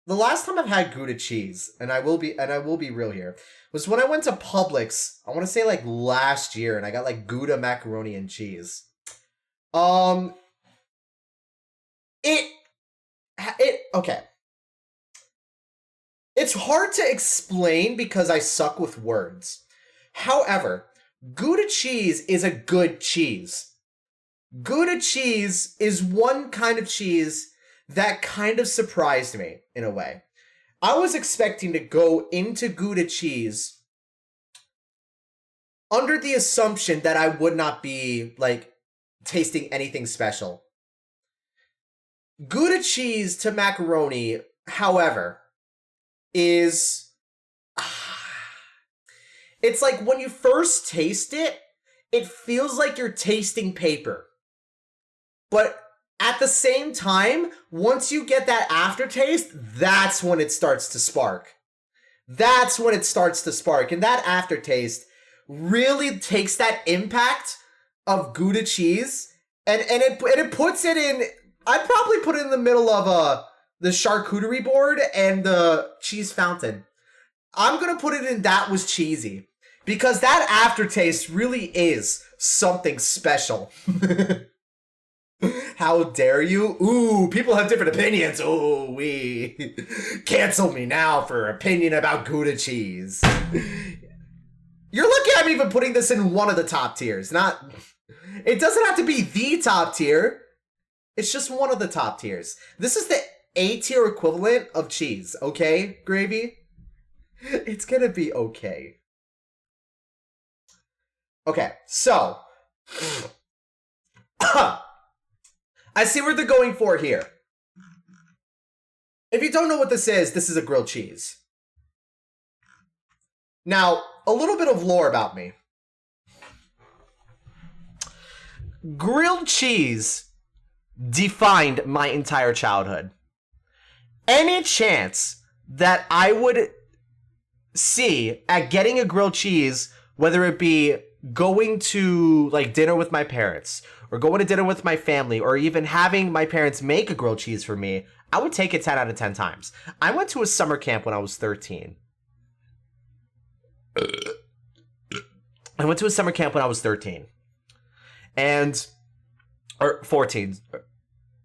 The last time I've had Gouda cheese, and I will be real here, was when I went to Publix. I want to say like last year, and I got like Gouda macaroni and cheese. Okay. It's hard to explain because I suck with words. However, Gouda cheese is a good cheese. Gouda cheese is one kind of cheese that kind of surprised me in a way. I was expecting to go into Gouda cheese under the assumption that I would not be like tasting anything special. Gouda cheese to macaroni, however, is it's like when you first taste it, it feels like you're tasting paper. But at the same time, once you get that aftertaste, that's when it starts to spark. That's when it starts to spark. And that aftertaste really takes that impact of Gouda cheese and it puts it in, I'd probably put it in the middle of the charcuterie board and the cheese fountain. I'm going to put it in that was cheesy. Because that aftertaste really is something special. How dare you? Ooh, people have different opinions. Ooh, cancel me now for opinion about Gouda cheese. You're lucky I'm even putting this in one of the top tiers. It doesn't have to be the top tier. It's just one of the top tiers. This is the A tier equivalent of cheese, okay, Gravy? It's gonna be okay. Okay, so I see what they're going for here. If you don't know what this is a grilled cheese. Now, a little bit of lore about me. Grilled cheese defined my entire childhood. Any chance that I would see at getting a grilled cheese, whether it be going to like dinner with my parents or going to dinner with my family or even having my parents make a grilled cheese for me, I would take it 10 out of 10 times. I went to a summer camp when I was 13. I went to a summer camp when I was 13. Or 14.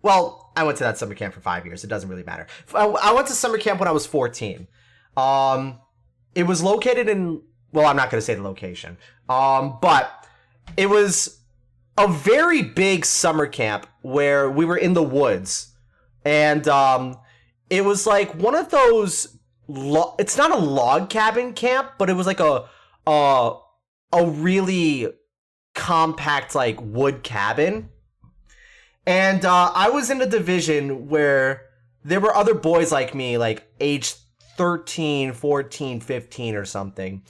Well, I went to that summer camp for 5 years. It doesn't really matter. I went to summer camp when I was 14. It was located in, well, I'm not going to say the location. But it was a very big summer camp where we were in the woods. And it was like one of those, it's not a log cabin camp, but it was like a really compact like wood cabin. And I was in a division where there were other boys like me, like age 13, 14, 15 or something.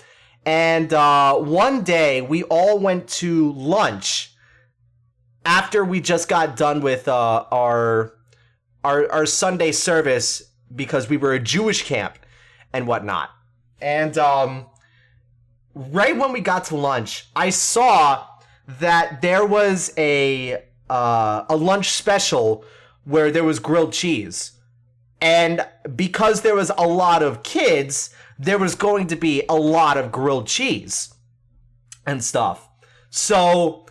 And one day we all went to lunch after we just got done with our Sunday service because we were a Jewish camp and whatnot. And right when we got to lunch, I saw that there was a lunch special where there was grilled cheese. And because there was a lot of kids, there was going to be a lot of grilled cheese and stuff. So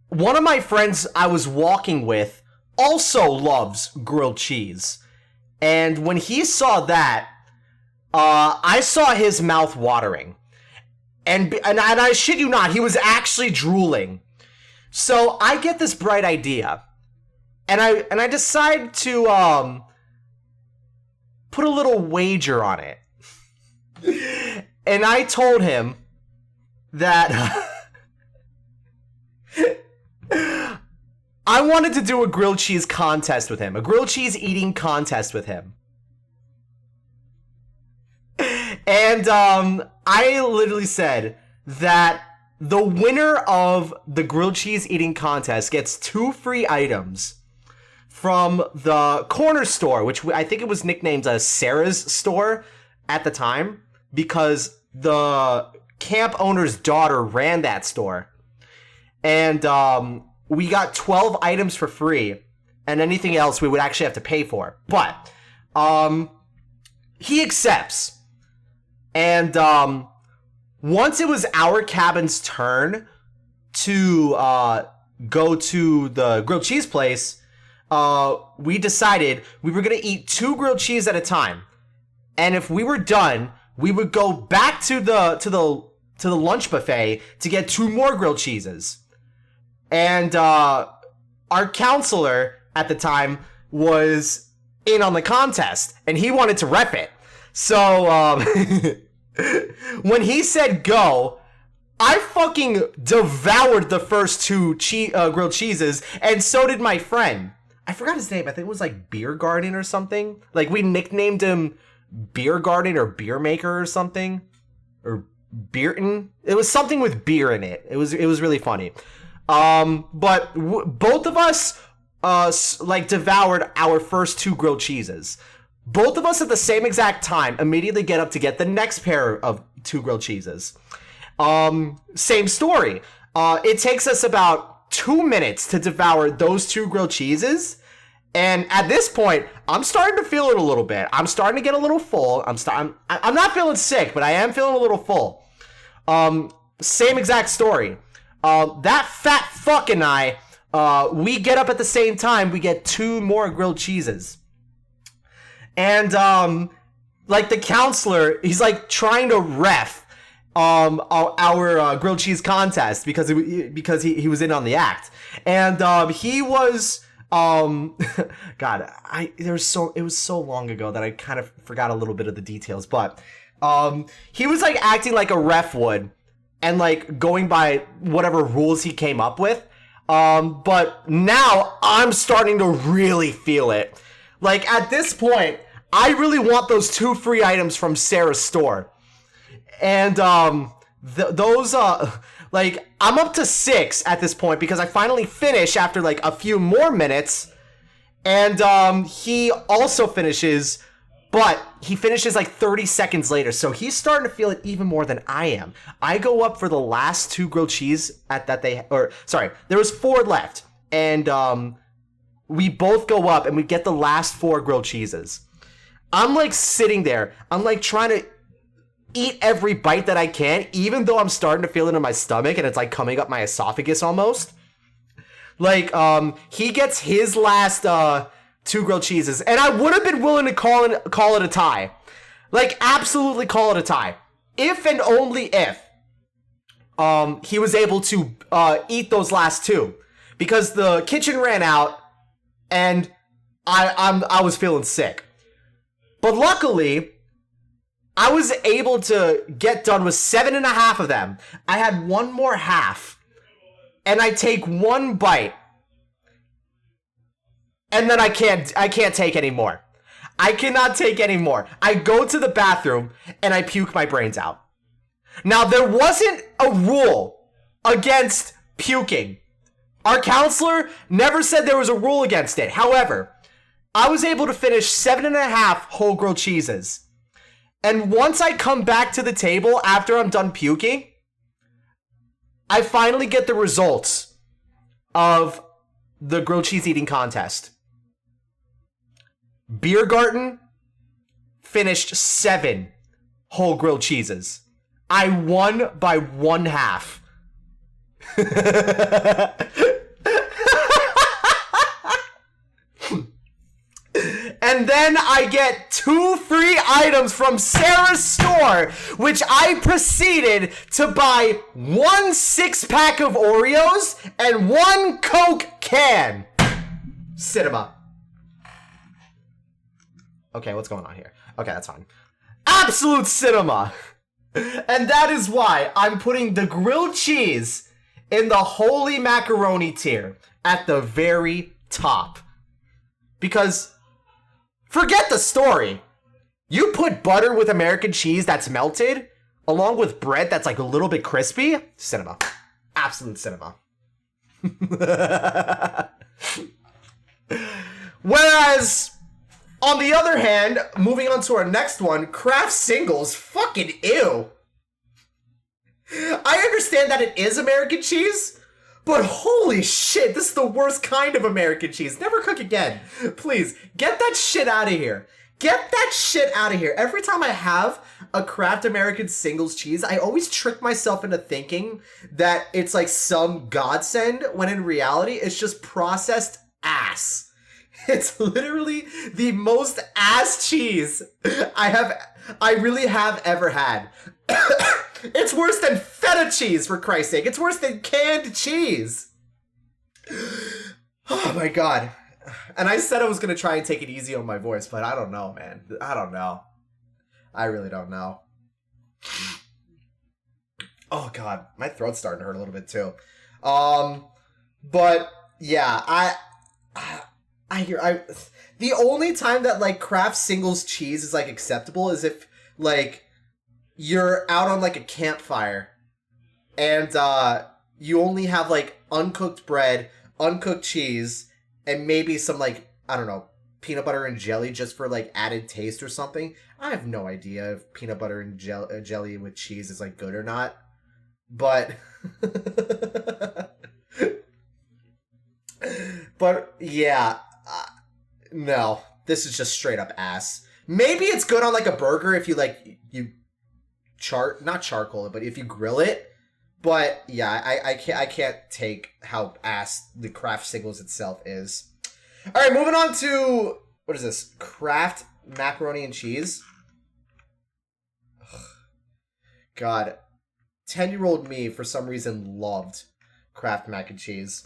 one of my friends I was walking with also loves grilled cheese. And when he saw that, I saw his mouth watering. And I shit you not, he was actually drooling. So I get this bright idea. And I decide to put a little wager on it. And I told him that I wanted to do a grilled cheese contest with him. A grilled cheese eating contest with him. And I literally said that the winner of the grilled cheese eating contest gets 2 free items from the corner store, which I think it was nicknamed Sarah's store at the time, because the camp owner's daughter ran that store. And we got 12 items for free, and anything else we would actually have to pay for. But he accepts. And once it was our cabin's turn to go to the grilled cheese place, we decided we were going to eat 2 grilled cheese at a time. And if we were done, we would go back to the lunch buffet to get 2 more grilled cheeses. And our counselor at the time was in on the contest, and he wanted to rep it. So when he said go, I fucking devoured the first 2 grilled cheeses, and so did my friend. I forgot his name. I think it was like Beer Garden or something. Like, we nicknamed him Beer Garden or Beer Maker or something. Or Beerton. It was something with beer in it. It was really funny. But both of us devoured our first 2 grilled cheeses. Both of us at the same exact time immediately get up to get the next pair of 2 grilled cheeses. Same story. It takes us about 2 minutes to devour those 2 grilled cheeses. And at this point, I'm starting to feel it a little bit. I'm starting to get a little full. I'm not feeling sick, but I am feeling a little full. Same exact story. That fat fuck and I, we get up at the same time. We get 2 more grilled cheeses. And, like, the counselor, he's, like, trying to ref, our grilled cheese contest because he was in on the act. And, he was, God, it was so long ago that I kind of forgot a little bit of the details, but, he was, like, acting like a ref would and, like, going by whatever rules he came up with. But now I'm starting to really feel it. Like, at this point, I really want those 2 free items from Sarah's store. And, those, like, I'm up to 6 at this point because I finally finish after, like, a few more minutes. And, he also finishes, but he finishes, like, 30 seconds later. So he's starting to feel it even more than I am. I go up for the last 2 grilled cheese there was 4 left. And, we both go up and we get the last 4 grilled cheeses. I'm, like, sitting there. I'm, like, trying to eat every bite that I can, even though I'm starting to feel it in my stomach and it's, like, coming up my esophagus almost. Like, he gets his last 2 grilled cheeses, and I would have been willing to call it a tie. Like, absolutely call it a tie. If and only if he was able to eat those last 2. Because the kitchen ran out, and I was feeling sick. But luckily, I was able to get done with 7.5 of them. I had 1 more half. And I take 1 bite. and then I can't take any more. I cannot take any more. I go to the bathroom and I puke my brains out. Now, there wasn't a rule against puking. Our counselor never said there was a rule against it. However, I was able to finish 7.5 whole grilled cheeses. And once I come back to the table after I'm done puking, I finally get the results of the grilled cheese eating contest. Biergarten finished 7 whole grilled cheeses. I won by 1/2. And then I get 2 free items from Sarah's store, which I proceeded to buy 1 6-pack of Oreos and 1 Coke can. Cinema. Okay, what's going on here? Okay, that's fine. Absolute cinema. And that is why I'm putting the grilled cheese in the holy macaroni tier at the very top. Because forget the story. You put butter with American cheese that's melted, along with bread that's like a little bit crispy. Cinema. Absolute cinema. Whereas, on the other hand, moving on to our next one, Kraft Singles, fucking ew. I understand that it is American cheese, but holy shit, this is the worst kind of American cheese. Never cook again. Please, get that shit out of here. Get that shit out of here. Every time I have a Kraft American Singles cheese, I always trick myself into thinking that it's like some godsend, when in reality, it's just processed ass. It's literally the most ass cheese I really have ever had. It's worse than feta cheese, for Christ's sake. It's worse than canned cheese. Oh my god. And I said I was going to try and take it easy on my voice, but I don't know, man. I don't know. I really don't know. Oh god, my throat's starting to hurt a little bit too. But yeah, the only time that like Kraft Singles cheese is like acceptable is if like you're out on like a campfire and you only have like uncooked bread, uncooked cheese, and maybe some like, I don't know, peanut butter and jelly just for like added taste or something. I have no idea if peanut butter and jelly with cheese is like good or not, but but yeah, no, this is just straight up ass. Maybe it's good on like a burger if you like not charcoal it, but if you grill it. But yeah, I can't take how ass the Kraft Singles itself is. All right, moving on to what is this? Kraft macaroni and cheese. Ugh. God, 10-year-old me for some reason loved Kraft mac and cheese.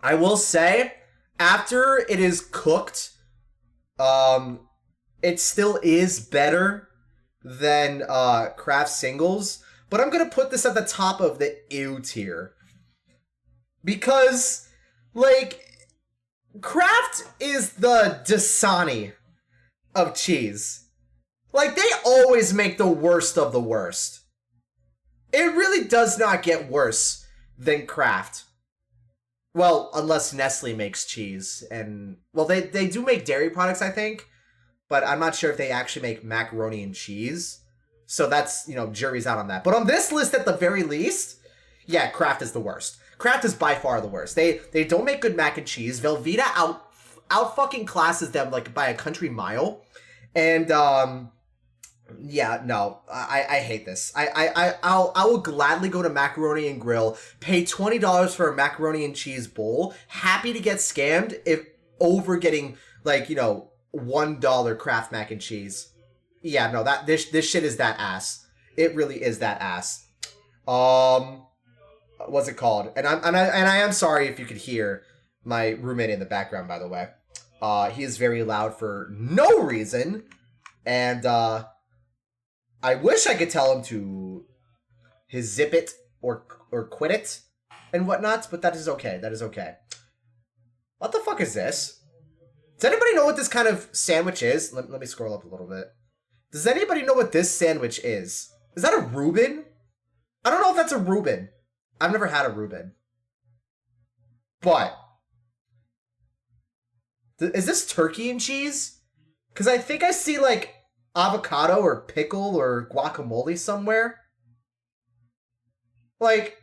I will say, after it is cooked, it still is better than Kraft Singles, but I'm gonna put this at the top of the ew tier because, like, Kraft is the Dasani of cheese. Like, they always make the worst of the worst. It really does not get worse than Kraft. Well, unless Nestle makes cheese, and well, they do make dairy products, I think. But I'm not sure if they actually make macaroni and cheese. So that's, you know, jury's out on that. But on this list, at the very least, yeah, Kraft is the worst. Kraft is by far the worst. They don't make good mac and cheese. Velveeta out fucking classes them like by a country mile. And yeah, no, I hate this. I will gladly go to Macaroni and Grill, pay $20 for a macaroni and cheese bowl, happy to get scammed if over getting like, you know, $1 Kraft mac and cheese. Yeah, no, this shit is that ass. It really is that ass. What's it called? And I am sorry if you could hear my roommate in the background, by the way. He is very loud for no reason, and I wish I could tell him to zip it or quit it and whatnot, but that is okay. That is okay. What the fuck is this? Does anybody know what this kind of sandwich is? Let me scroll up a little bit. Does anybody know what this sandwich is? Is that a Reuben? I don't know if that's a Reuben. I've never had a Reuben. But is this turkey and cheese? Because I think I see like avocado or pickle or guacamole somewhere. Like,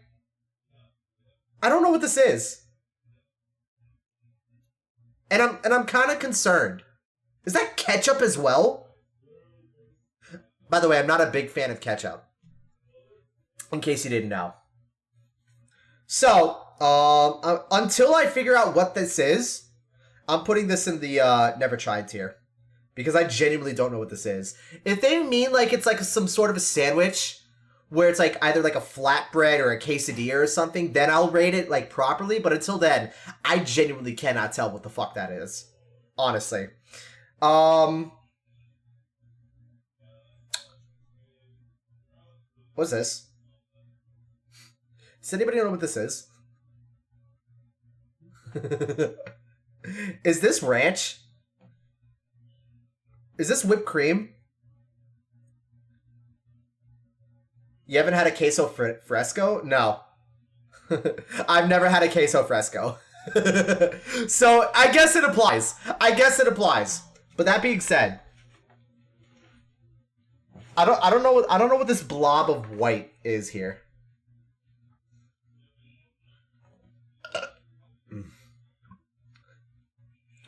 I don't know what this is. And I'm kind of concerned. Is that ketchup as well? By the way, I'm not a big fan of ketchup. In case you didn't know. So, until I figure out what this is, I'm putting this in the never tried tier. Because I genuinely don't know what this is. If they mean like it's like some sort of a sandwich where it's like either like a flatbread or a quesadilla or something, then I'll rate it like properly. But until then, I genuinely cannot tell what the fuck that is. Honestly. What's this? Does anybody know what this is? Is this ranch? Is this whipped cream? You haven't had a queso fresco? No. I've never had a queso fresco. So I guess it applies. But that being said, I don't know what this blob of white is here.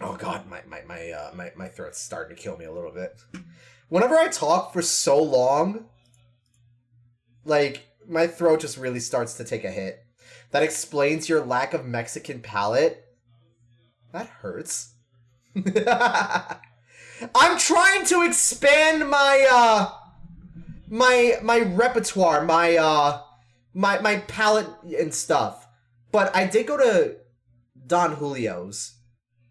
Oh god, my throat's starting to kill me a little bit. Whenever I talk for so long, like, my throat just really starts to take a hit. That explains your lack of Mexican palate. That hurts. I'm trying to expand my my repertoire, my palate and stuff. But I did go to Don Julio's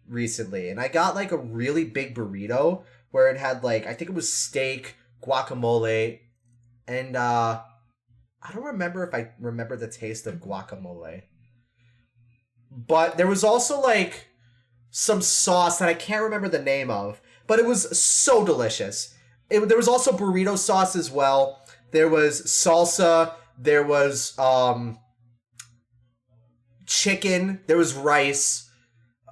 recently, and I got like a really big burrito where it had like, I think it was steak, guacamole, and I don't remember if I remember the taste of guacamole. But there was also like some sauce that I can't remember the name of, but it was so delicious. There was also burrito sauce as well. There was salsa, there was chicken, there was rice.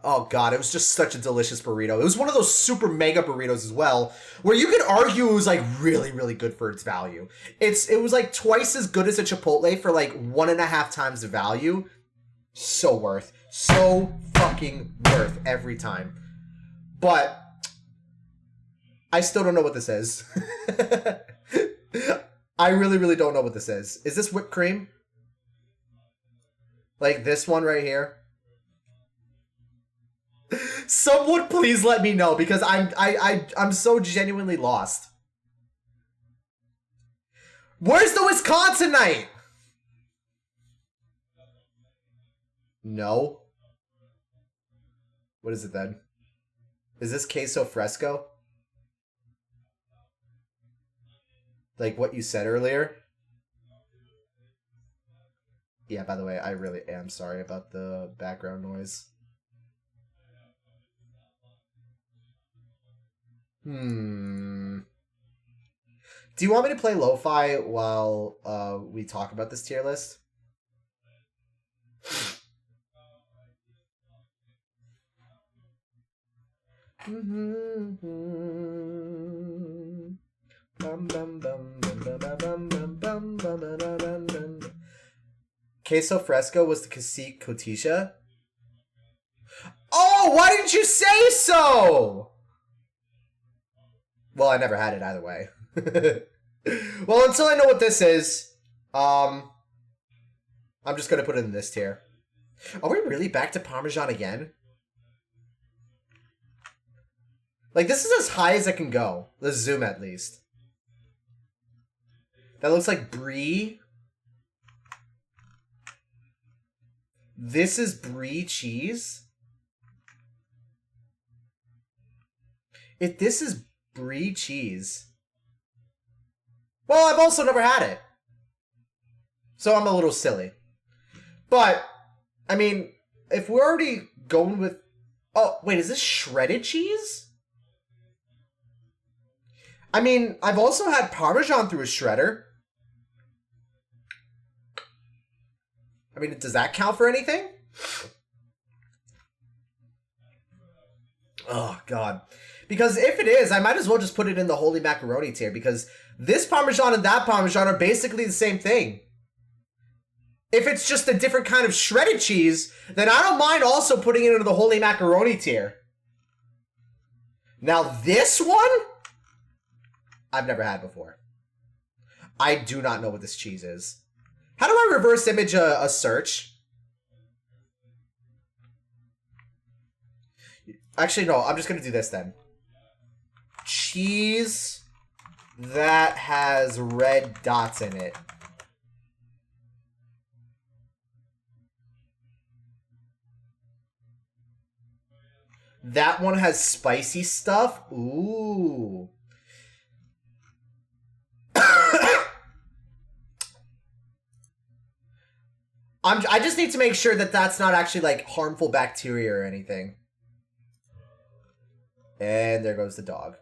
Oh god, it was just such a delicious burrito. It was one of those super mega burritos as well, where you could argue it was like really, really good for its value. It was like twice as good as a Chipotle for like 1.5 times the value. So worth. So fucking worth every time. But I still don't know what this is. I really, really don't know what this is. Is this whipped cream? Like this one right here? Someone please let me know, because I'm so genuinely lost. Where's the Wisconsinite? No. What is it then? Is this queso fresco? Like what you said earlier? Yeah, by the way, I really am sorry about the background noise. Do you want me to play lo-fi while we talk about this tier list? Queso fresco was the cacique cotisha. Oh, why didn't you say so? Well, I never had it either way. Well, until I know what this is, I'm just gonna put it in this tier. Are we really back to Parmesan again? Like, this is as high as it can go. Let's zoom at least. That looks like brie. This is brie cheese. If this is brie cheese, well, I've also never had it, so I'm a little silly. But I mean, if we're already going with Oh, wait, is this shredded cheese? I mean, I've also had Parmesan through a shredder. I mean, does that count for anything? Oh, God. Because if it is, I might as well just put it in the holy macaroni tier, because this Parmesan and that Parmesan are basically the same thing. If it's just a different kind of shredded cheese, then I don't mind also putting it into the holy macaroni tier. Now this one, I've never had before. I do not know what this cheese is. How do I reverse image a search? Actually, no, I'm just going to do this then. Cheese that has red dots in it. That one has spicy stuff? Ooh. I just need to make sure that that's not actually, like, harmful bacteria or anything. And there goes the dog.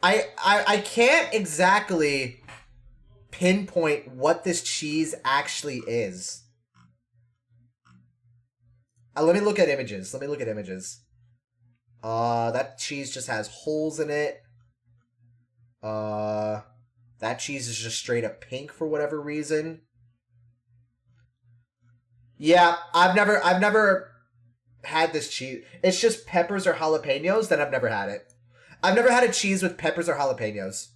I can't exactly pinpoint what this cheese actually is. Let me look at images. That cheese just has holes in it. That cheese is just straight up pink for whatever reason. Yeah, I've never had this cheese. It's just peppers or jalapenos, then I've never had it. I've never had a cheese with peppers or jalapenos.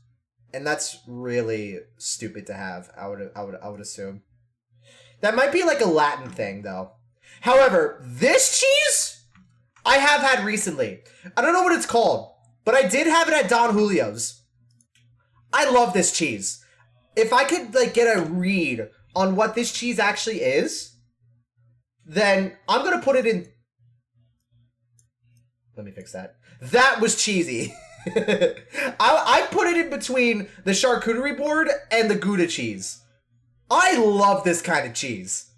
And that's really stupid to have, I would assume. That might be like a Latin thing, though. However, this cheese I have had recently. I don't know what it's called, but I did have it at Don Julio's. I love this cheese. If I could like get a read on what this cheese actually is, then I'm gonna put it in. Let me fix that. That was cheesy. I put it in between the charcuterie board and the Gouda cheese. I love this kind of cheese.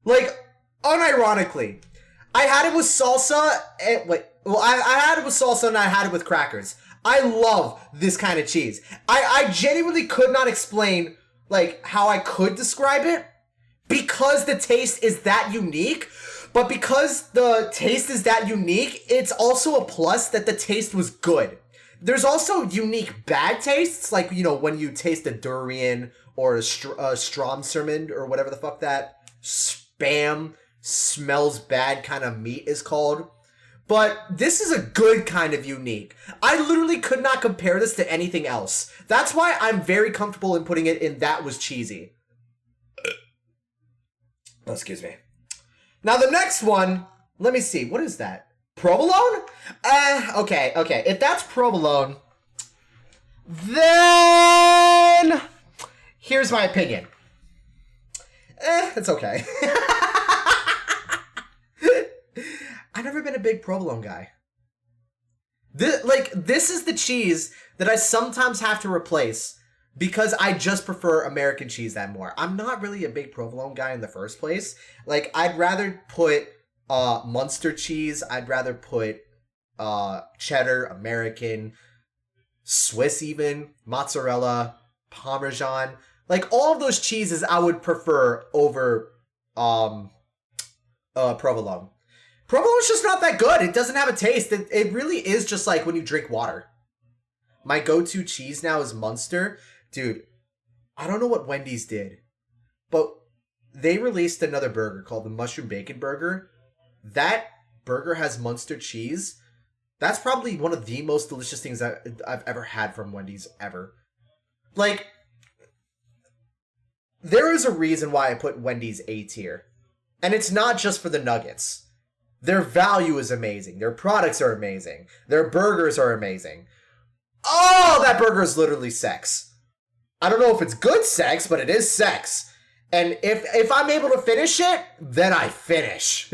Like, unironically, I had it with salsa. I had it with salsa and I had it with crackers. I love this kind of cheese. I genuinely could not explain like how I could describe it because the taste is that unique. But because the taste is that unique, it's also a plus that the taste was good. There's also unique bad tastes, like, you know, when you taste a durian or a Stromsermund or whatever the fuck that spam smells bad kind of meat is called. But this is a good kind of unique. I literally could not compare this to anything else. That's why I'm very comfortable in putting it in that was cheesy. Oh, excuse me. Now the next one, let me see, what is that? Provolone? Okay. If that's provolone, then here's my opinion. It's okay. I've never been a big provolone guy. This is the cheese that I sometimes have to replace because I just prefer American cheese that more. I'm not really a big provolone guy in the first place. Like, I'd rather put Munster cheese. I'd rather put cheddar, American, Swiss even, mozzarella, Parmesan. Like, all of those cheeses I would prefer over provolone. Provolone's just not that good. It doesn't have a taste. It really is just like when you drink water. My go-to cheese now is Munster. Dude, I don't know what Wendy's did, but they released another burger called the Mushroom Bacon Burger. That burger has Munster cheese. That's probably one of the most delicious things I've ever had from Wendy's ever. Like, there is a reason why I put Wendy's A tier. And it's not just for the nuggets. Their value is amazing. Their products are amazing. Their burgers are amazing. Oh, that burger is literally sex. I don't know if it's good sex, but it is sex. And if I'm able to finish it, then I finish.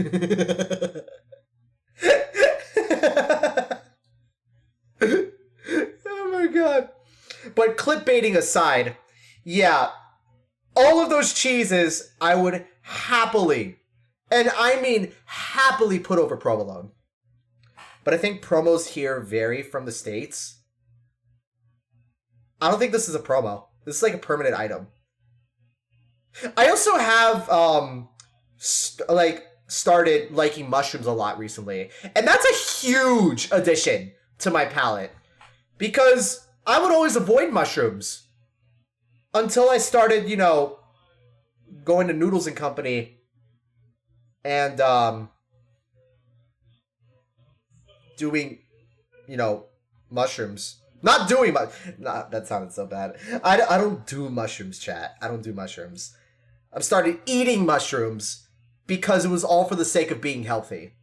Oh my god. But clickbaiting aside, yeah, all of those cheeses I would happily, and I mean happily, put over provolone. But I think promos here vary from the states. I don't think this is a promo. This is like a permanent item. I also have started liking mushrooms a lot recently, and that's a huge addition to my palate because I would always avoid mushrooms until I started, you know, going to Noodles and Company and doing, you know, mushrooms. Not doing that sounded so bad. I don't do mushrooms, chat. I don't do mushrooms. I've started eating mushrooms because it was all for the sake of being healthy.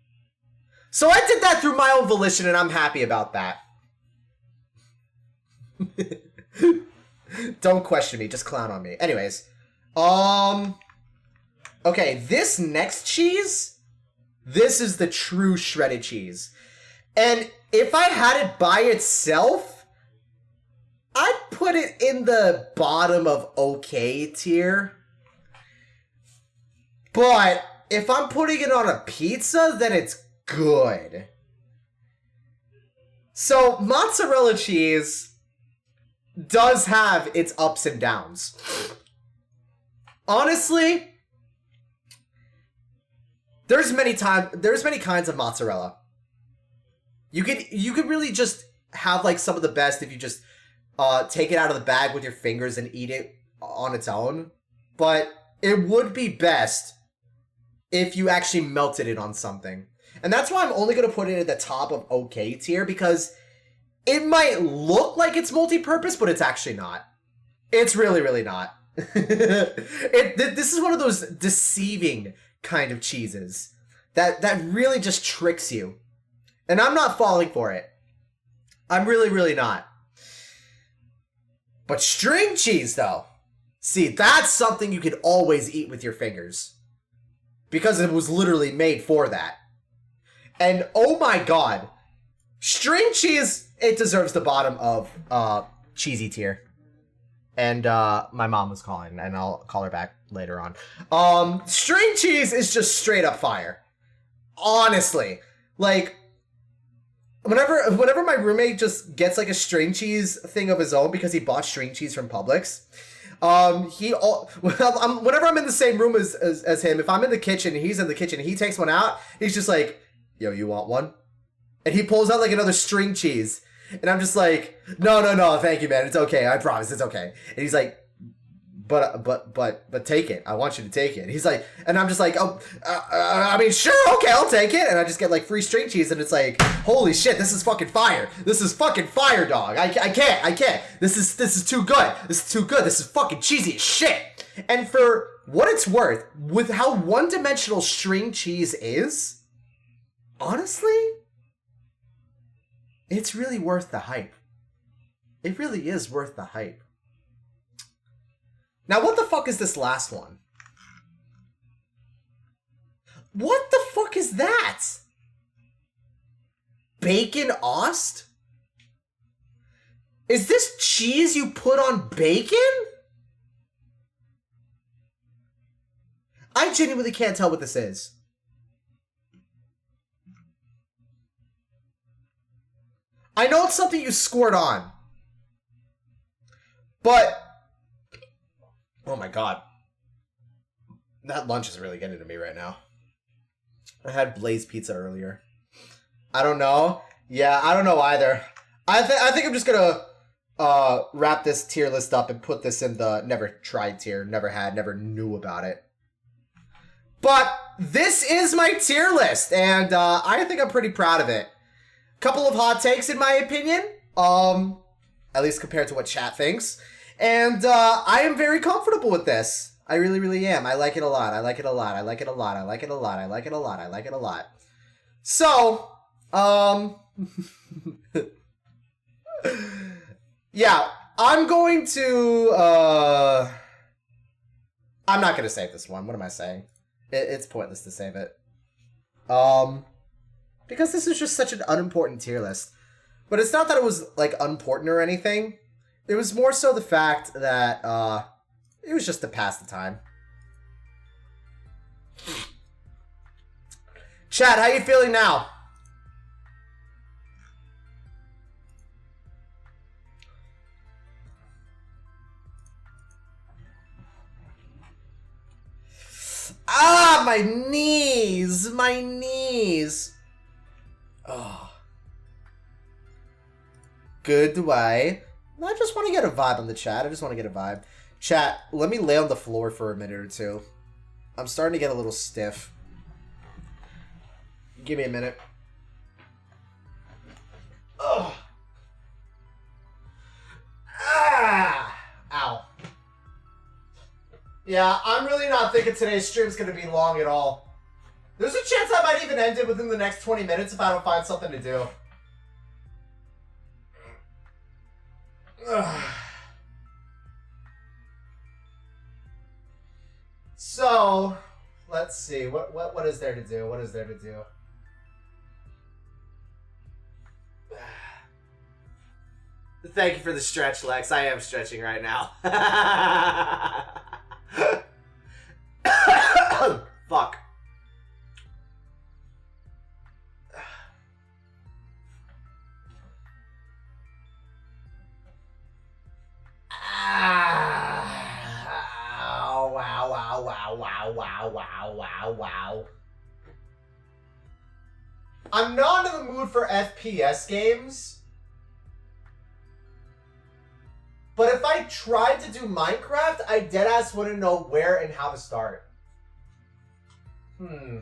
So I did that through my own volition, and I'm happy about that. Don't question me, just clown on me. Anyways, okay, this next cheese, this is the true shredded cheese. And if I had it by itself, I'd put it in the bottom of okay tier. But if I'm putting it on a pizza, then it's good. So mozzarella cheese does have its ups and downs. Honestly, there's many kinds of mozzarella. You could really just have like some of the best if you just take it out of the bag with your fingers and eat it on its own. But it would be best if you actually melted it on something. And that's why I'm only going to put it at the top of okay tier, because it might look like it's multi-purpose, but it's actually not. It's really, really not. This is one of those deceiving kind of cheeses that really just tricks you. And I'm not falling for it. I'm really, really not. But string cheese, though. See, that's something you could always eat with your fingers. Because it was literally made for that. And oh my god. String cheese, it deserves the bottom of cheesy tier. And my mom was calling, and I'll call her back later on. String cheese is just straight up fire. Honestly. Like, whenever my roommate just gets like a string cheese thing of his own because he bought string cheese from Publix, whenever I'm in the same room as him, if I'm in the kitchen and he's in the kitchen and he takes one out, he's just like, yo, you want one? And he pulls out like another string cheese. And I'm just like, no, thank you, man. It's okay. I promise, it's okay. And he's like, but take it. I want you to take it. And he's like, and I'm just like, I mean, sure, okay, I'll take it. And I just get like free string cheese, and it's like, holy shit, this is fucking fire. This is fucking fire, dog. I can't. This is too good. This is too good. This is fucking cheesy as shit. And for what it's worth, with how one-dimensional string cheese is, honestly, it's really worth the hype. It really is worth the hype. Now, what the fuck is this last one? What the fuck is that? Bacon Ost? Is this cheese you put on bacon? I genuinely can't tell what this is. I know it's something you squirt on. But oh my god. That lunch is really getting to me right now. I had Blaze Pizza earlier. I don't know. Yeah, I don't know either. I think I'm just gonna wrap this tier list up and put this in the never tried tier. Never had, never knew about it. But this is my tier list, and I think I'm pretty proud of it. Couple of hot takes in my opinion. At least compared to what chat thinks. And I am very comfortable with this. I really, really am. I like it a lot. I like it a lot. I like it a lot. I like it a lot. I like it a lot. I like it a lot. So, yeah, I'm going to, I'm not going to save this one. What am I saying? It's pointless to save it. Because this is just such an unimportant tier list. But it's not that it was, like, unimportant or anything. It was more so the fact that, it was just to pass the time. Chat, how you feeling now? Ah, my knees! My knees! Oh. Good way. I just want to get a vibe on the chat. I just want to get a vibe. Chat, let me lay on the floor for a minute or two. I'm starting to get a little stiff. Give me a minute. Ugh. Ah! Ow. Yeah, I'm really not thinking today's stream's gonna be long at all. There's a chance I might even end it within the next 20 minutes if I don't find something to do. Ugh. So, let's see. What is there to do? What is there to do? Thank you for the stretch, Lex. I am stretching right now. Fuck. Wow. I'm not in the mood for FPS games. But if I tried to do Minecraft, I deadass wouldn't know where and how to start. I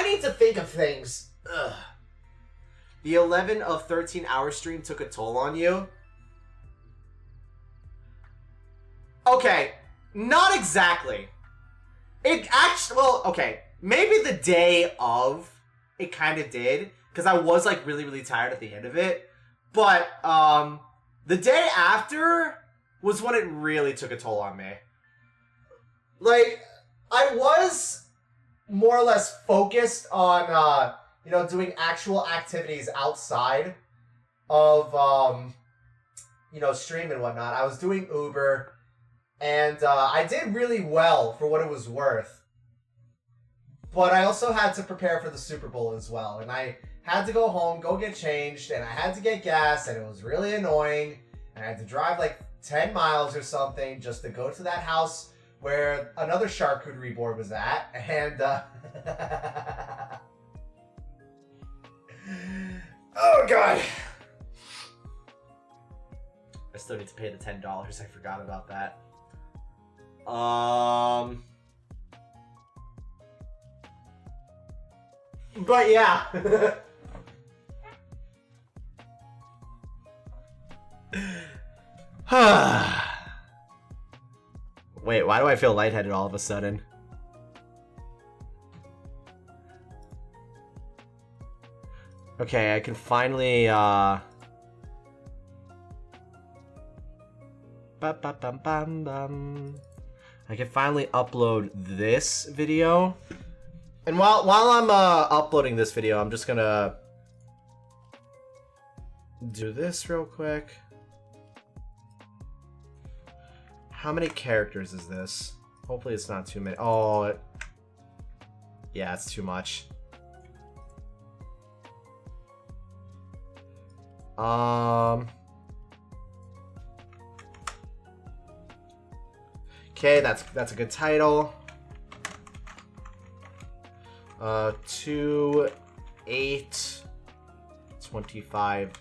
need to think of things. Ugh. The 11 of 13 hour stream took a toll on you? Okay, not exactly. It actually, well, okay, maybe the day of, it kind of did, because I was, like, really, really tired at the end of it. But, the day after was when it really took a toll on me. Like, I was more or less focused on, you know, doing actual activities outside of, you know, stream and whatnot. I was doing Uber, and I did really well for what it was worth. But I also had to prepare for the Super Bowl as well, and I had to go home, go get changed, and I had to get gas, and it was really annoying, and I had to drive like 10 miles or something just to go to that house where another charcuterie board was at, and oh god. I still need to pay the $10, I forgot about that. But yeah. Wait, why do I feel lightheaded all of a sudden? Okay, I can finally, I can finally upload this video. And while I'm uploading this video, I'm just gonna do this real quick. How many characters is this? Hopefully it's not too many. Oh, yeah, it's too much. Okay, that's a good title. 2, 8, 25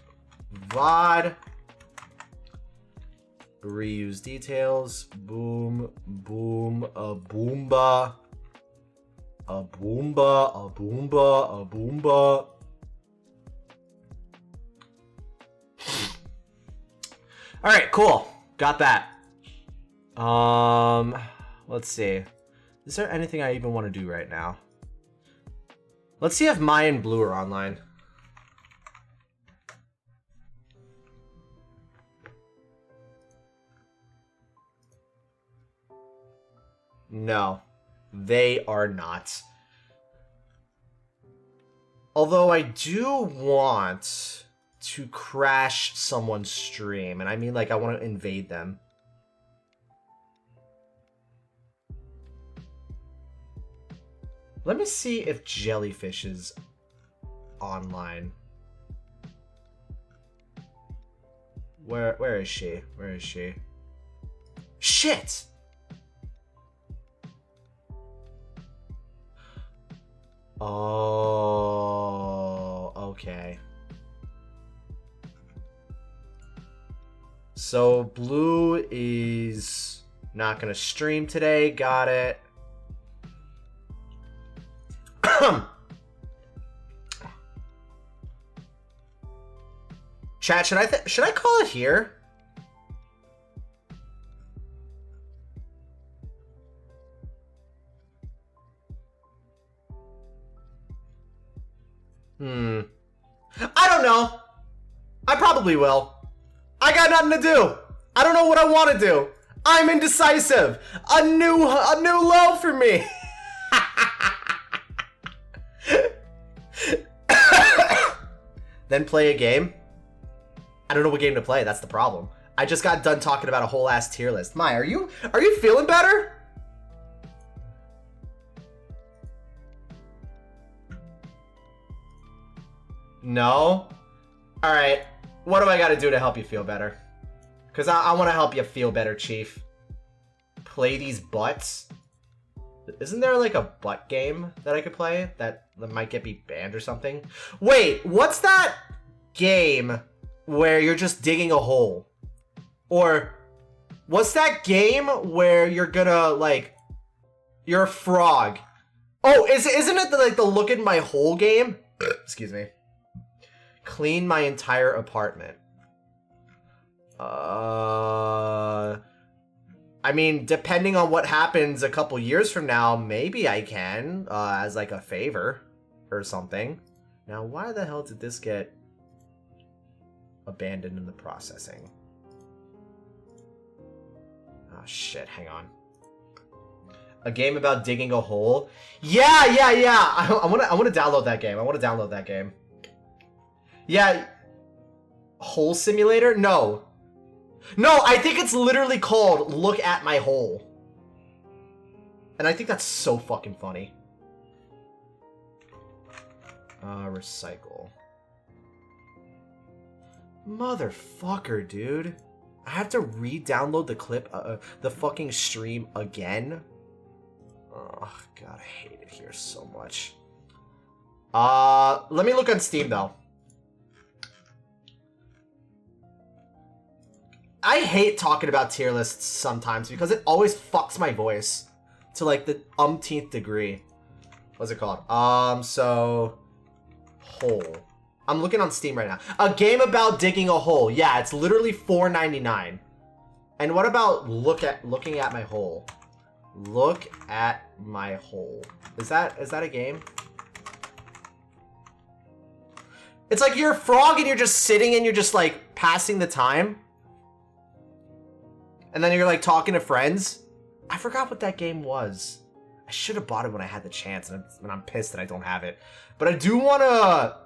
VOD. Reuse details. Boom, boom, a boomba. A boomba, a boomba, a boomba. Alright, cool. Got that. Let's see. Is there anything I even want to do right now? Let's see if Maya and Blue are online. No, they are not. Although I do want to crash someone's stream, and I mean like I want to invade them. Let me see if Jellyfish is online. Where is she? Where is she? Shit! Oh, okay. So Blue is not gonna stream today. Got it. Chat, should I call it here? I don't know. I probably will. I got nothing to do. I don't know what I want to do. I'm indecisive. A new low for me. Then play a game. I don't know what game to play. That's the problem. I just got done talking about a whole ass tier list. Mai, are you feeling better? No? Alright. What do I gotta do to help you feel better? Because I want to help you feel better, Chief. Play these butts? Isn't there like a butt game that I could play that might get me banned or something? Wait, what's that game where you're just digging a hole? Or what's that game where you're gonna like, you're a frog? Oh, isn't it the look in my hole game? Excuse me. Clean my entire apartment. I mean, depending on what happens a couple years from now, maybe I can, as like a favor or something. Now, why the hell did this get abandoned in the processing? Oh shit, hang on. A game about digging a hole? Yeah. I wanna download that game. Yeah. Hole simulator? No, I think it's literally called Look at My Hole. And I think that's so fucking funny. Recycle. Motherfucker, dude. I have to re-download the clip, the fucking stream again. Oh, God, I hate it here so much. Let me look on Steam, though. I hate talking about tier lists sometimes because it always fucks my voice to like the umpteenth degree. What's it called? So hole. I'm looking on Steam right now. A game about digging a hole. Yeah, it's literally $4.99. And what about looking at my hole? Look at my hole. Is that a game? It's like you're a frog and you're just sitting and you're just like passing the time. And then you're like talking to friends. I forgot what that game was. I should have bought it when I had the chance, and I'm pissed that I don't have it. But I do want to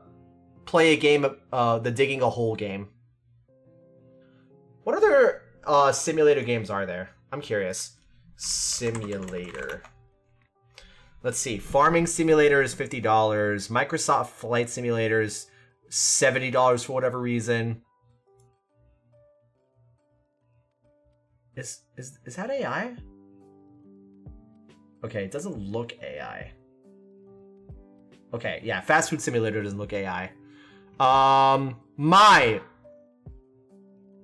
play a game, the digging a hole game. What other simulator games are there? I'm curious. Simulator. Let's see. Farming Simulator is $50. Microsoft Flight Simulator is $70 for whatever reason. Is that AI? Okay, it doesn't look AI. Okay, yeah, Fast Food Simulator doesn't look AI.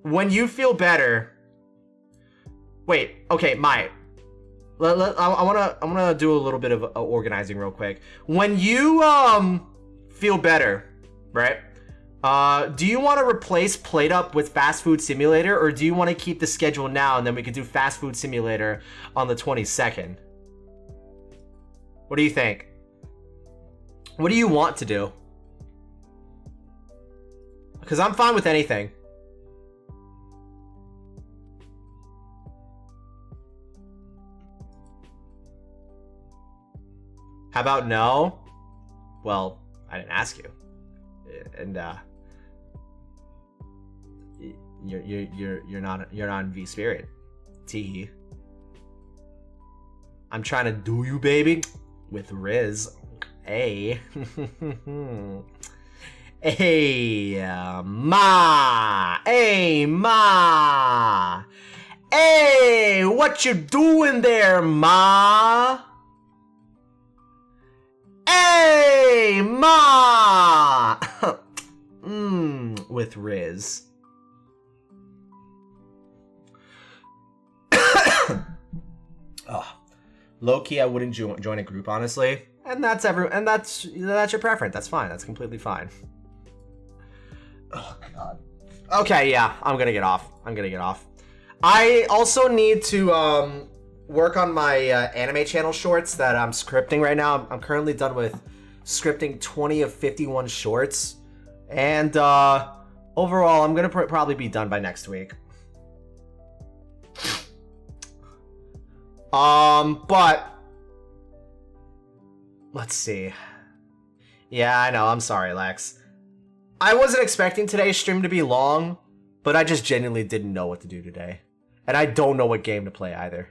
When you feel better. Wait, okay, I wanna do a little bit of organizing real quick. When you feel better, right? Do you want to replace Plate Up with Fast Food Simulator, or do you want to keep the schedule now and then we could do Fast Food Simulator on the 22nd? What do you think? What do you want to do? Because I'm fine with anything. How about no? Well, I didn't ask you. And you're not in V Spirit. Teehee. I'm trying to do you, baby. with Riz. Hey. Hey, ma. Hey, ma. Hey, what you doing there, ma? Hey, ma. With Riz. Oh, low-key, I wouldn't join a group, honestly. And that's your preference. That's fine. That's completely fine. Oh, God. Okay, yeah, I'm gonna get off. I also need to work on my anime channel shorts that I'm scripting right now. I'm currently done with scripting 20 of 51 shorts. And overall, I'm gonna probably be done by next week. But let's see. Yeah, I know. I'm sorry, Lex. I wasn't expecting today's stream to be long, but I just genuinely didn't know what to do today. And I don't know what game to play either.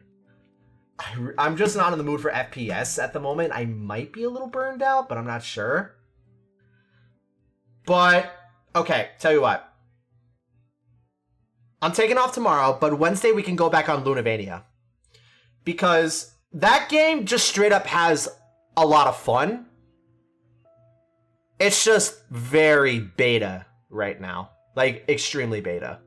I'm just not in the mood for FPS at the moment. I might be a little burned out, but I'm not sure. But, okay, tell you what. I'm taking off tomorrow, but Wednesday we can go back on Lunavania. Because that game just straight up has a lot of fun. It's just very beta right now. Like, extremely beta.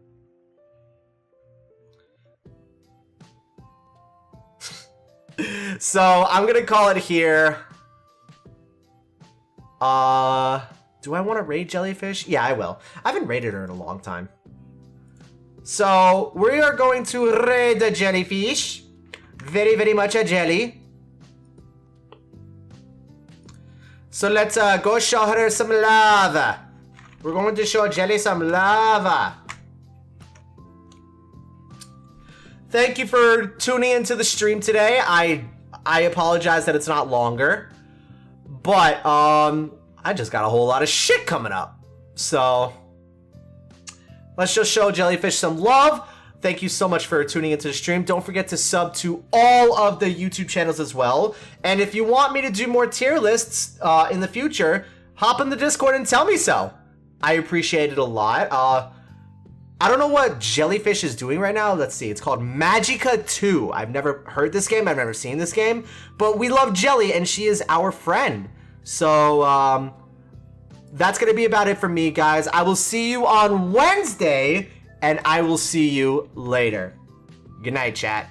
So, I'm gonna call it here. Do I want to raid Jellyfish? Yeah, I will. I haven't raided her in a long time. So, we are going to raid the Jellyfish. Very, very much a jelly. So let's go show her some love. We're going to show Jelly some love. Thank you for tuning into the stream today. I apologize that it's not longer. But I just got a whole lot of shit coming up. So let's just show Jellyfish some love. Thank you so much for tuning into the stream. Don't forget to sub to all of the YouTube channels as well. And if you want me to do more tier lists in the future, hop in the Discord and tell me so. I appreciate it a lot. I don't know what Jellyfish is doing right now. Let's see. It's called Magica 2. I've never heard this game. I've never seen this game. But we love Jelly, and she is our friend. So, that's going to be about it for me, guys. I will see you on Wednesday. And I will see you later. Good night, chat.